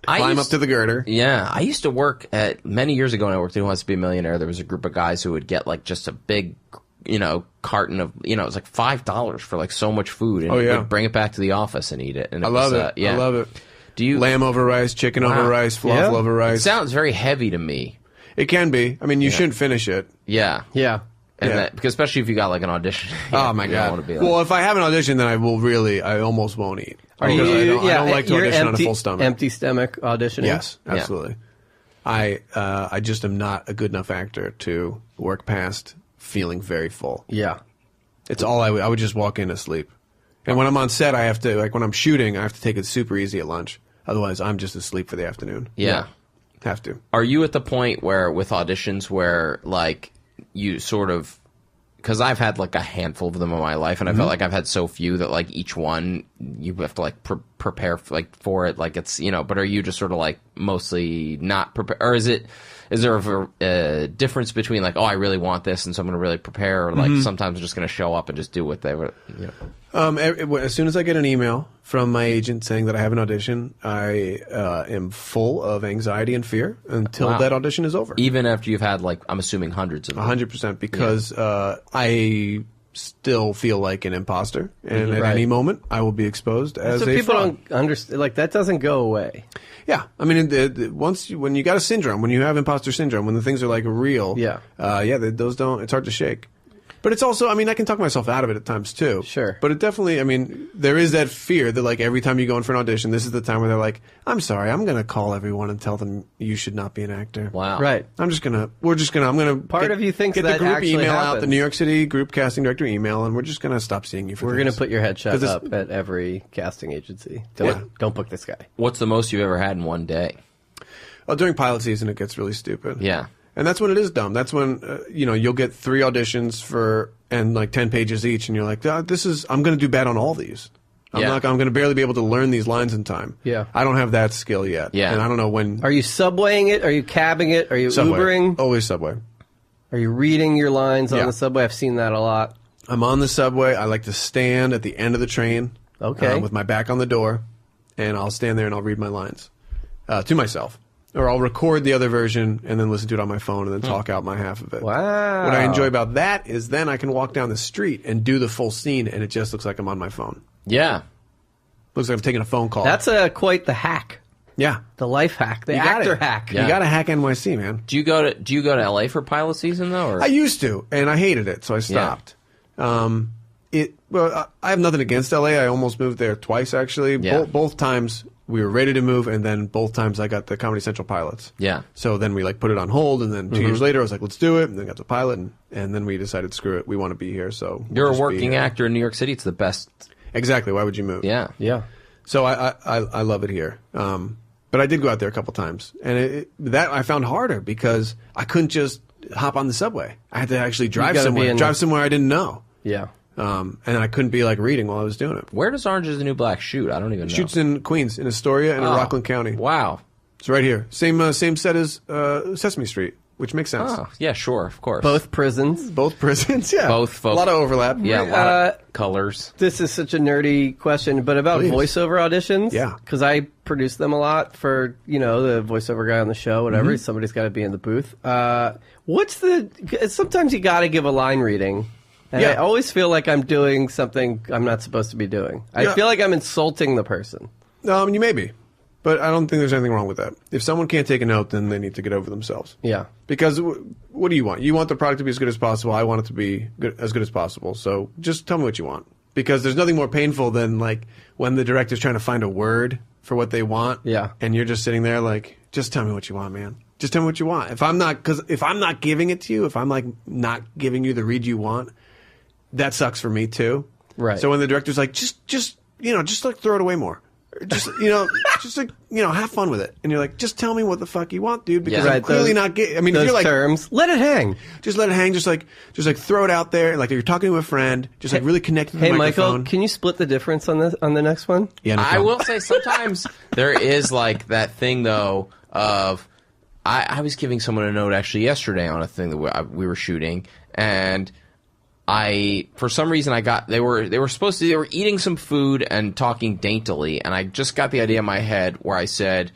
climb up to the girder. Yeah, I used to work at many years ago when I worked in Who Wants to Be a Millionaire. There was a group of guys who would get like just a big, carton of, it was like $5 for like so much food, and would bring it back to the office and eat it. And I love it. Yeah. I love it. Do you Lamb over rice, chicken over rice, falafel over It rice. sounds very heavy to me. It can be. I mean, you shouldn't finish it. Yeah. Yeah. And Yeah. because especially if you got like an audition. Oh my you don't god! wanna be like, Well, if I have an audition, then I almost won't eat. Are Because you? I don't like to you're audition empty, on a full stomach. Empty stomach auditioning. Yes, absolutely. I just am not a good enough actor to work past feeling very full. Yeah. It's all I would just walk in asleep. And when I'm on set, I have to, like when I'm shooting, I have to take it super easy at lunch. Otherwise, I'm just asleep for the afternoon. yeah. Have to. Are you at the point where with auditions where like you sort of, because I've had like a handful of them in my life, and I felt like I've had so few that like each one you have to like prepare for it, like it's But are you just sort of like mostly not prepare, or is there a difference between like, oh, I really want this, and so I'm going to really prepare, or like sometimes I'm just going to show up and just do what they were. As soon as I get an email from my agent saying that I have an audition, I am full of anxiety and fear until Wow. that audition is over. Even after you've had like, I'm assuming hundreds of them. 100%, because I still feel like an imposter, and at Right. any moment I will be exposed as So a people fraud. don't understand. Like that doesn't go away. Yeah, I mean, when you got a syndrome, when you have imposter syndrome, when the things are like real, those don't. It's hard to shake. But it's also, I mean, I can talk myself out of it at times too. Sure. But it definitely, I mean, there is that fear that like every time you go in for an audition, this is the time where they're like, I'm sorry, I'm going to call everyone and tell them you should not be an actor. Wow. Right. I'm going to Part of you thinks get that the group actually email out, happens. the New York City group casting director email, and we're just going to stop seeing you for We're things. going to put your headshot 'Cause it's- up at every casting agency. Yeah. Don't book this guy. What's the most you've ever had in one day? Oh, during pilot season, it gets really stupid. Yeah. And that's when it is dumb. That's when, you'll get 3 auditions and like 10 pages each, and you're like, I'm going to do bad on all these. I'm going to barely be able to learn these lines in time. Yeah. I don't have that skill yet. Yeah. And I don't know when. Are you subwaying it? Are you cabbing it? Are you Subway. Ubering? Always Subway. Are you reading your lines on Yeah. the subway? I've seen that a lot. I'm on the subway. I like to stand at the end of the train. Okay. With my back on the door, and I'll stand there and I'll read my lines to myself. Or I'll record the other version and then listen to it on my phone and then talk out my half of it. Wow. What I enjoy about that is then I can walk down the street and do the full scene, and it just looks like I'm on my phone. Yeah. Looks like I'm taking a phone call. That's quite the hack. Yeah. The life hack. The You got actor it. hack. Yeah. You got to hack NYC, man. Do you go to LA for pilot season though? Or? I used to, and I hated it, so I stopped. I have nothing against LA. I almost moved there twice, actually. Yeah. Both times we were ready to move, and then both times I got the Comedy Central pilots. Yeah. So then we put it on hold, and then 2 years later I was like, let's do it, and then got the pilot, and then we decided, screw it, we want to be here. So You're a just be working here. actor in New York City. It's the best. Exactly. Why would you move? Yeah. Yeah. So I love it here. But I did go out there a couple times, and that I found harder because I couldn't just hop on the subway. I had to actually drive gotta be somewhere I didn't know. Yeah. And I couldn't be like reading while I was doing it. Where does Orange is the New Black shoot? I don't even know. Shoots in Queens, in Astoria, and in Rockland County. Wow. It's right here. Same set as Sesame Street, which makes sense. Oh, yeah, sure, of course. Both prisons. Both prisons, yeah. Both a lot of overlap. Yeah, a lot of colors. This is such a nerdy question, but about voiceover auditions. Yeah. Because I produce them a lot for, the voiceover guy on the show, whatever. Somebody's got to be in the booth. Sometimes you got to give a line reading. And I always feel like I'm doing something I'm not supposed to be doing. I feel like I'm insulting the person. You may be. But I don't think there's anything wrong with that. If someone can't take a note, then they need to get over themselves. Yeah. Because what do you want? You want the product to be as good as possible. I want it to be as good as possible. So just tell me what you want. Because there's nothing more painful than like when the director's trying to find a word for what they want. Yeah. And you're just sitting there like, just tell me what you want, man. Just tell me what you want. If I'm not giving it to you, if I'm like not giving you the read you want, that sucks for me too. Right. So when the director's like, just like throw it away more. Just have fun with it, and you're like, just tell me what the fuck you want, dude. Because I'm clearly not getting. I mean, if you're like terms, let it hang. Just let it hang. Just like throw it out there, like you're talking to a friend. Just like really connect with the microphone. Michael, can you split the difference on the next one? Yeah, no I will say sometimes there is like that thing though of I was giving someone a note actually yesterday on a thing that we were shooting, and for some reason they were eating some food and talking daintily, and I just got the idea in my head where I said,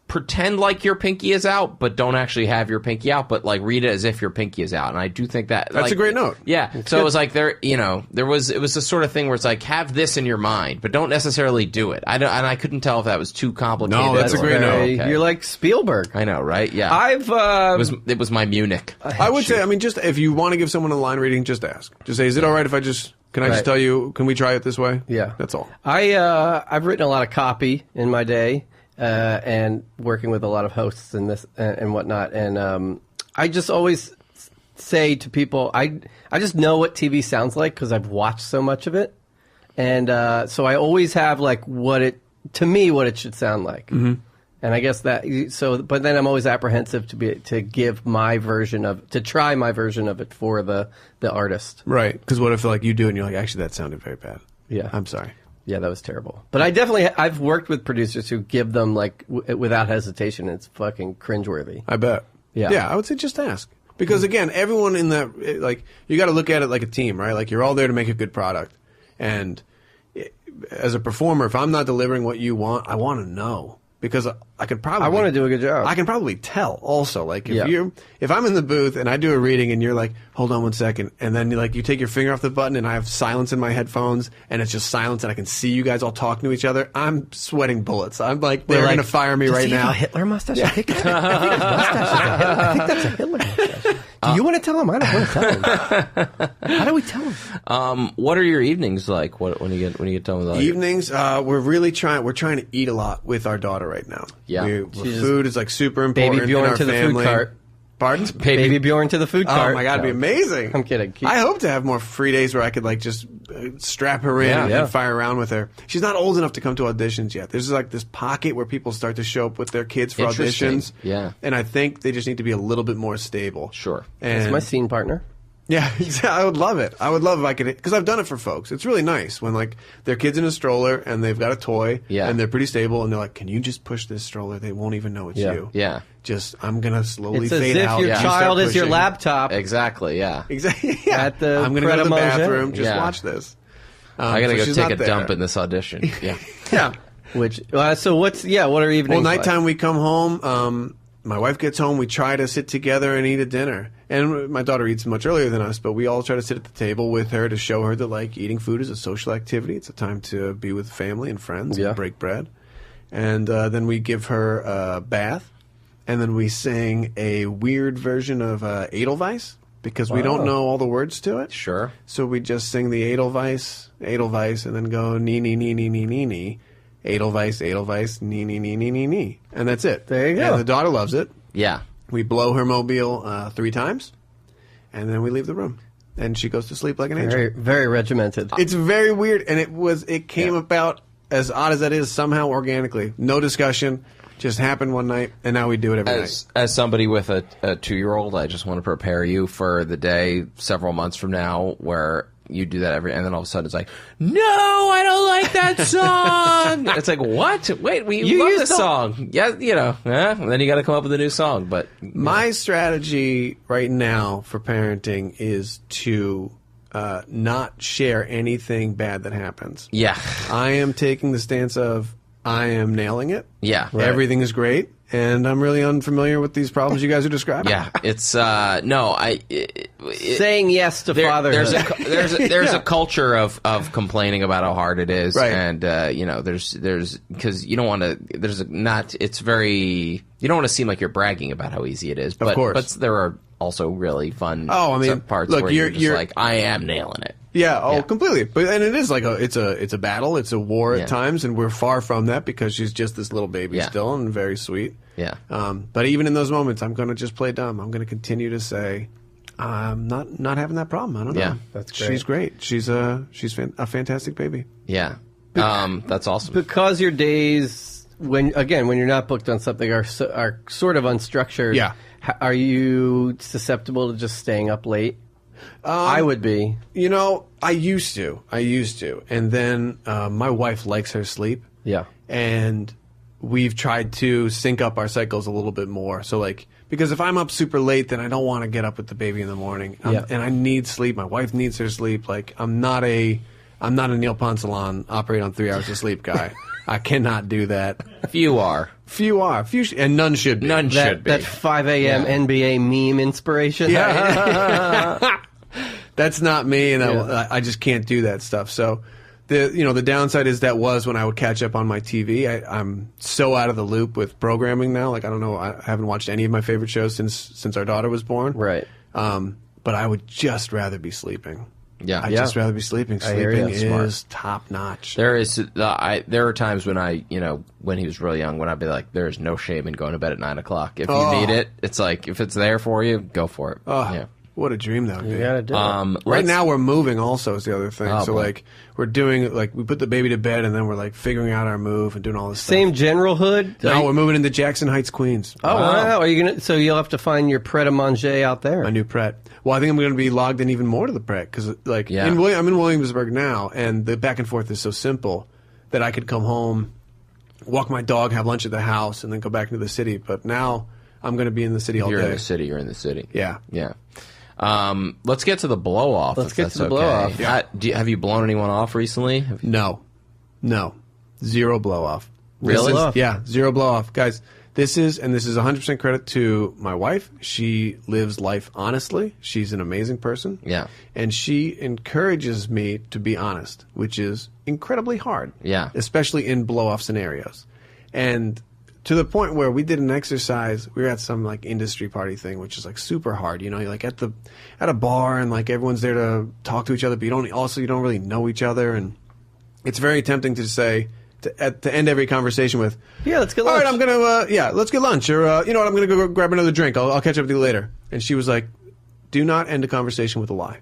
pretend like your pinky is out, but don't actually have your pinky out, but like read it as if your pinky is out. And I do think that's a great note. Yeah. So it was like it was the sort of thing where it's like, have this in your mind, but don't necessarily do it. And I couldn't tell if that was too complicated. No, that's a great note. Okay. You're like Spielberg. I know, right? Yeah. It was my Munich. I would say, just if you want to give someone a line reading, just ask. Just say, is it all right if I just just tell you, can we try it this way? Yeah. That's all. I've written a lot of copy in my day. And working with a lot of hosts and this and whatnot, and I just always say to people, I just know what TV sounds like because I've watched so much of it, and so I always have like what it should sound like, and I guess but then I'm always apprehensive to give my version of try my version of it for the artist, right? Because what if like you do it and you're like, actually that sounded very bad. Yeah, I'm sorry. Yeah, that was terrible. But I've worked with producers who give them like without hesitation. It's fucking cringeworthy. I bet. Yeah, I would say just ask. Because again, everyone in that, like, you got to look at it like a team, right? Like you're all there to make a good product. And as a performer, if I'm not delivering what you want, I want to know. Because I could probably... I want to do a good job. I can probably tell also. Like if I'm in the booth and I do a reading and you're like, hold on one second, and then you take your finger off the button and I have silence in my headphones and it's just silence and I can see you guys all talking to each other, I'm sweating bullets. I'm like, they're going to fire me right now. Does he have a Hitler mustache? I think his mustache is a Hitler. I think that's a Hitler mustache. Do you want to tell him? I don't want to tell him. How do we tell him? What are your evenings like? When you get done with all evenings? We're trying to eat a lot with our daughter right now. Yeah, food is like super important. Baby Bjorn in our to family. the food cart. Pardon? Baby Bjorn to the food cart. Oh my God, it'd be amazing. I'm kidding. I hope to have more free days where I could like just strap her in and fire around with her. She's not old enough to come to auditions yet. There's like this pocket where people start to show up with their kids for auditions. Yeah. And I think they just need to be a little bit more stable. Sure. And that's my scene partner. Yeah, exactly. I would love it. I would love if I could, because I've done it for folks. It's really nice when like their kid's in a stroller and they've got a toy and they're pretty stable and they're like, can you just push this stroller? They won't even know it's you. Yeah. Just, I'm going to slowly fade out. It's as if your child is your laptop. Exactly, yeah. Exactly, yeah. At the I'm going to go to the bathroom, just watch this. I got to go take a dump in this audition. Yeah. Yeah. What are evenings Well, nighttime like? we come home, my wife gets home, we try to sit together and eat a dinner. And my daughter eats much earlier than us, but we all try to sit at the table with her to show her that like eating food is a social activity. It's a time to be with family and friends and break bread. And then we give her a bath. And then we sing a weird version of Edelweiss because we don't know all the words to it. Sure. So we just sing the Edelweiss, and then go nee, nee, nee, nee, nee, nee, nee. Edelweiss, Edelweiss, nee, nee, nee, nee, nee, nee. And that's it. There you go. And the daughter loves it. Yeah. We blow her mobile 3 times, and then we leave the room. And she goes to sleep like an angel. Very, very regimented. It's very weird, and it came about, as odd as that is, somehow organically. No discussion. Just happened one night, and now we do it every night. As somebody with a 2-year-old, I just want to prepare you for the day several months from now where you do that and then all of a sudden it's like, no, I don't like that song. It's like, what? Wait, you love this song. Yeah, then you got to come up with a new song. But my strategy right now for parenting is to not share anything bad that happens. Yeah. I am taking the stance of I am nailing it. Yeah. Right. Everything is great. And I'm really unfamiliar with these problems you guys are describing. Yeah, it's saying yes to fatherhood. There's a culture of complaining about how hard it is, right. And there's because you don't want to. You don't want to seem like you're bragging about how easy it is. But, of course, but there are also really fun. Parts look, where you're just like, I am nailing it. Yeah, completely. And it is like it's a battle, it's a war at times, and we're far from that because she's just this little baby still and very sweet. Yeah. But even in those moments, I'm going to just play dumb. I'm going to continue to say, I'm not having that problem. I don't know. Yeah, that's great. She's great. She's a fantastic baby. Yeah. That's awesome. Because your days when you're not booked on something are sort of unstructured. Yeah. Are you susceptible to just staying up late? I would be. I used to. And then my wife likes her sleep. Yeah. And we've tried to sync up our cycles a little bit more. So, because if I'm up super late, then I don't want to get up with the baby in the morning. And I need sleep. My wife needs her sleep. I'm not a Neil Poncelon, operate on 3 hours of sleep guy. I cannot do that. Few are. And none should be. None should be. That 5 a.m. NBA meme inspiration. Yeah. That's not me, and I just can't do that stuff. So, the downside is that was when I would catch up on my TV. I'm so out of the loop with programming now. I don't know. I haven't watched any of my favorite shows since our daughter was born. Right. But I would just rather be sleeping. Yeah. I'd just rather be sleeping. Sleeping is top notch. There are times when when he was really young, when I'd be like, there is no shame in going to bed at 9 o'clock. If you need it, it's like, if it's there for you, go for it. Yeah. What a dream that would be. You gotta do it. Right now we're moving also is the other thing. We're doing, we put the baby to bed and then we're figuring out our move and doing all this Same stuff. general hood? No, we're moving into Jackson Heights, Queens. Oh, wow. Are you so you'll have to find your pret-a-manger out there. My new pret. Well, I think I'm going to be logged in even more to the pret because, I'm in Williamsburg now, and the back and forth is so simple that I could come home, walk my dog, have lunch at the house, and then go back into the city. But now I'm going to be in the city all day. You're in the city. Yeah. Yeah. Let's get to the blow off. Let's get to the blow off. Yeah. Have you blown anyone off recently? No. Zero blow off. Really? Yeah, zero blow off. Guys, this is 100% credit to my wife. She lives life honestly. She's an amazing person. Yeah. And she encourages me to be honest, which is incredibly hard. Yeah. Especially in blow off scenarios. And to the point where we did an exercise, we were at some industry party thing, which is super hard. You're at a bar and everyone's there to talk to each other, but you don't really know each other, and it's very tempting to say to end every conversation with, let's get lunch. All right, I'm gonna let's get lunch, or you know what, I'm gonna go grab another drink. I'll catch up with you later. And she was like, do not end a conversation with a lie.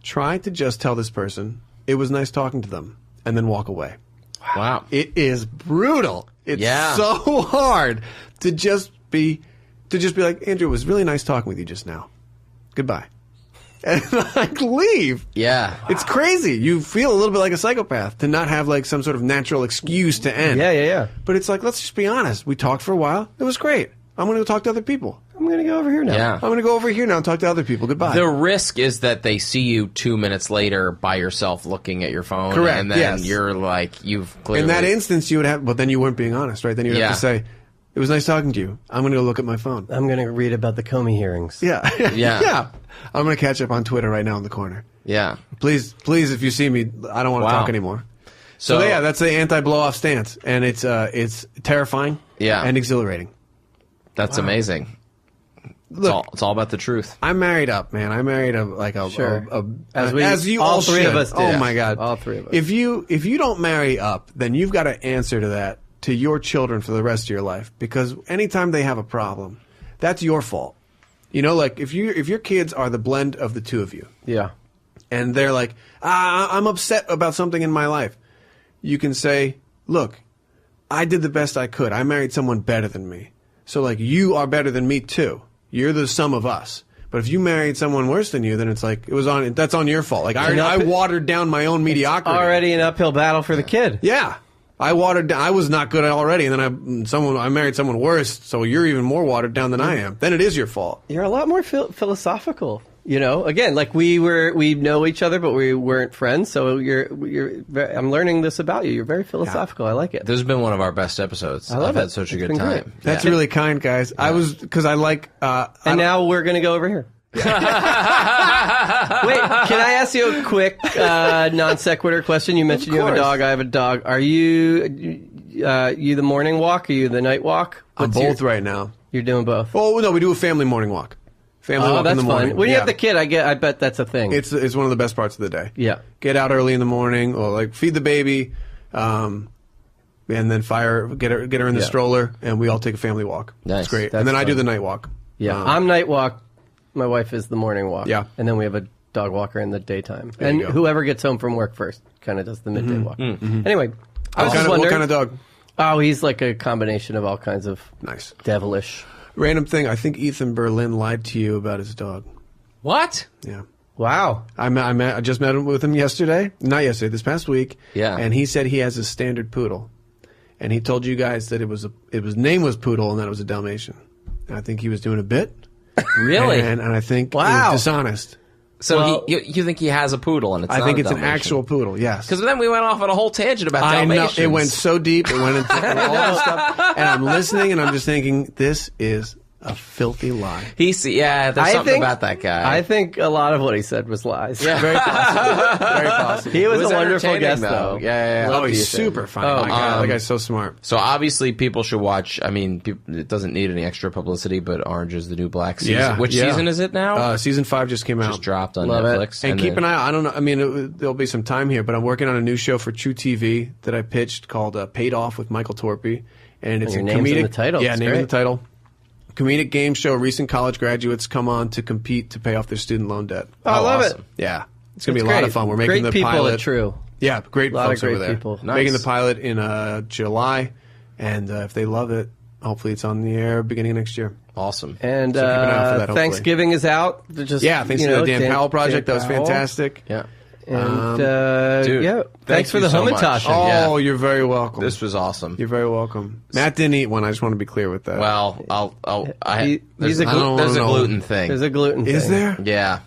Try to just tell this person it was nice talking to them, and then walk away. Wow. It is brutal. It's so hard to just be like, Andrew, it was really nice talking with you just now. Goodbye. And leave. Yeah. It's crazy. You feel a little bit like a psychopath to not have some sort of natural excuse to end. Yeah. But it's let's just be honest. We talked for a while. It was great. I'm going to go talk to other people. I'm going to go over here now. Yeah. I'm going to go over here now and talk to other people. Goodbye. The risk is that they see you 2 minutes later by yourself looking at your phone. Correct. And then you're you've clearly... In that instance, you would have... But then you weren't being honest, right? Then you would have to say, it was nice talking to you. I'm going to go look at my phone. I'm going to read about the Comey hearings. Yeah. Yeah. I'm going to catch up on Twitter right now in the corner. Yeah. Please, if you see me, I don't want to talk anymore. So that's the anti-blow-off stance. And it's terrifying and exhilarating. That's amazing. Look, it's all about the truth. I married up, man. I married as you all all three should. of us did. Oh my God, all three of us. If you don't marry up, then you've got to answer to that to your children for the rest of your life, because anytime they have a problem, that's your fault. If your kids are the blend of the two of you, and they're like, I'm upset about something in my life, you can say, look, I did the best I could. I married someone better than me. So you are better than me too. You're the sum of us. But if you married someone worse than you, then it's like that's on your fault. Like I watered down my own mediocrity. Already an uphill battle for the kid. Yeah. I watered down. I was not good already, and then I married someone worse, so you're even more watered down than I am. Then it is your fault. You're a lot more philosophical. You know, again, like we know each other, but we weren't friends. So I'm learning this about you. You're very philosophical. I like it. This has been one of our best episodes. I've had such a good time. Great. That's really kind, guys. Because I like. And now we're gonna go over here. Wait, can I ask you a quick non sequitur question? You mentioned you have a dog. I have a dog. Are you the morning walk? Are you the night walk? I'm both right now. You're doing both. Oh no, we do a family morning walk. Family walk in the morning. Fun. When you have the kid, I bet that's a thing. It's one of the best parts of the day. Yeah. Get out early in the morning, or like feed the baby, and then get her in the stroller, and we all take a family walk. Nice. It's great. That's and then I fun. do the night walk. Yeah, I'm night walk. My wife is the morning walk. Yeah. And then we have a dog walker in the daytime. There And you go. whoever gets home from work first kind of does the midday walk. Mm-hmm. Anyway, I was just What wondering. kind of dog? Oh, he's like a combination of all kinds of Nice. devilish. Random thing. I think Ethan Berlin lied to you about his dog. What? Yeah. Wow. I just met with him yesterday. Not yesterday. This past week. Yeah. And he said he has a standard poodle, and he told you guys that his name was Poodle and that it was a Dalmatian. And I think he was doing a bit. Really? And I think he Wow. was dishonest. So you think he has a poodle and it's I not think a it's an Dalmatian. actual poodle. Yes. Because then we went off on a whole tangent about I know Dalmatians. it went so deep. It went into all this stuff, and I'm listening, and I'm just thinking, this is a filthy lie. There's something about that guy. I think a lot of what he said was lies. Yeah. Very possible. Very possible. He was It was a wonderful entertaining, guest, though. though. Yeah. Oh, he's super funny. Oh, My God, that guy's so smart. So obviously people should watch. I mean, it doesn't need any extra publicity, but Orange is the New Black season. Yeah, Which yeah. season is it now? Season 5 just came out. Just dropped on Love it. Netflix. And keep an eye out. I don't know. I mean, there'll be some time here, but I'm working on a new show for True TV that I pitched called Paid Off with Michael Torpey. And it's your a name's comedic. in the title. Yeah, That's name in great. the title. Comedic game show. Recent college graduates come on to compete to pay off their student loan debt. Oh, I love awesome. it. Yeah. It's going to It's be a lot great. of fun. We're making Great the people pilot. at True. Yeah, great A lot of folks great over there. people. Nice. Making the pilot in July. And if they love it, hopefully it's on the air beginning of next year. Awesome. And So keep an eye out for that, hopefully. Thanksgiving is out. Just, Yeah, thanks to the Dan Powell project. That was Powell. fantastic. Yeah. And Dude, yeah, thanks for you the so much. Homentashen. Oh, Yeah. you're very welcome. This was awesome. You're very welcome. Matt didn't eat one. I just want to be clear with that. Well, He's a there's a know. gluten thing. There's a gluten Is thing. there? Yeah.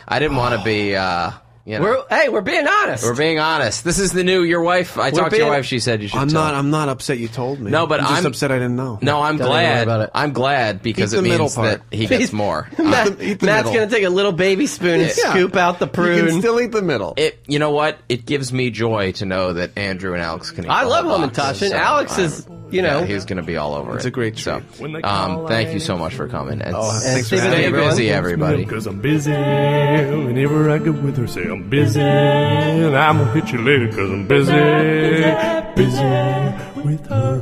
I didn't want to be, We're being honest. We're being honest. This is the new, your wife, I talked to your being- wife, she said you should I'm tell. not upset you told me. No, but I'm just I'm- upset I didn't know. No, I'm Don't worry glad. about it. I'm glad because Eat it the middle means part. that he gets more. Matt's Eat the going middle. to take a little baby spoon and Yeah. scoop out the You prune. can still eat the middle. You know what? It gives me joy to know that Andrew and Alex can eat I the love whole box. Homentashen. So Alex is, yeah, he's going to be all over it. It's a great treat. So, thank you so much for coming. thanks for Stay having Stay me, busy, everybody. Because I'm busy. Whenever I get with her, say I'm busy. And I'm gonna hit you later because I'm busy. Busy with her.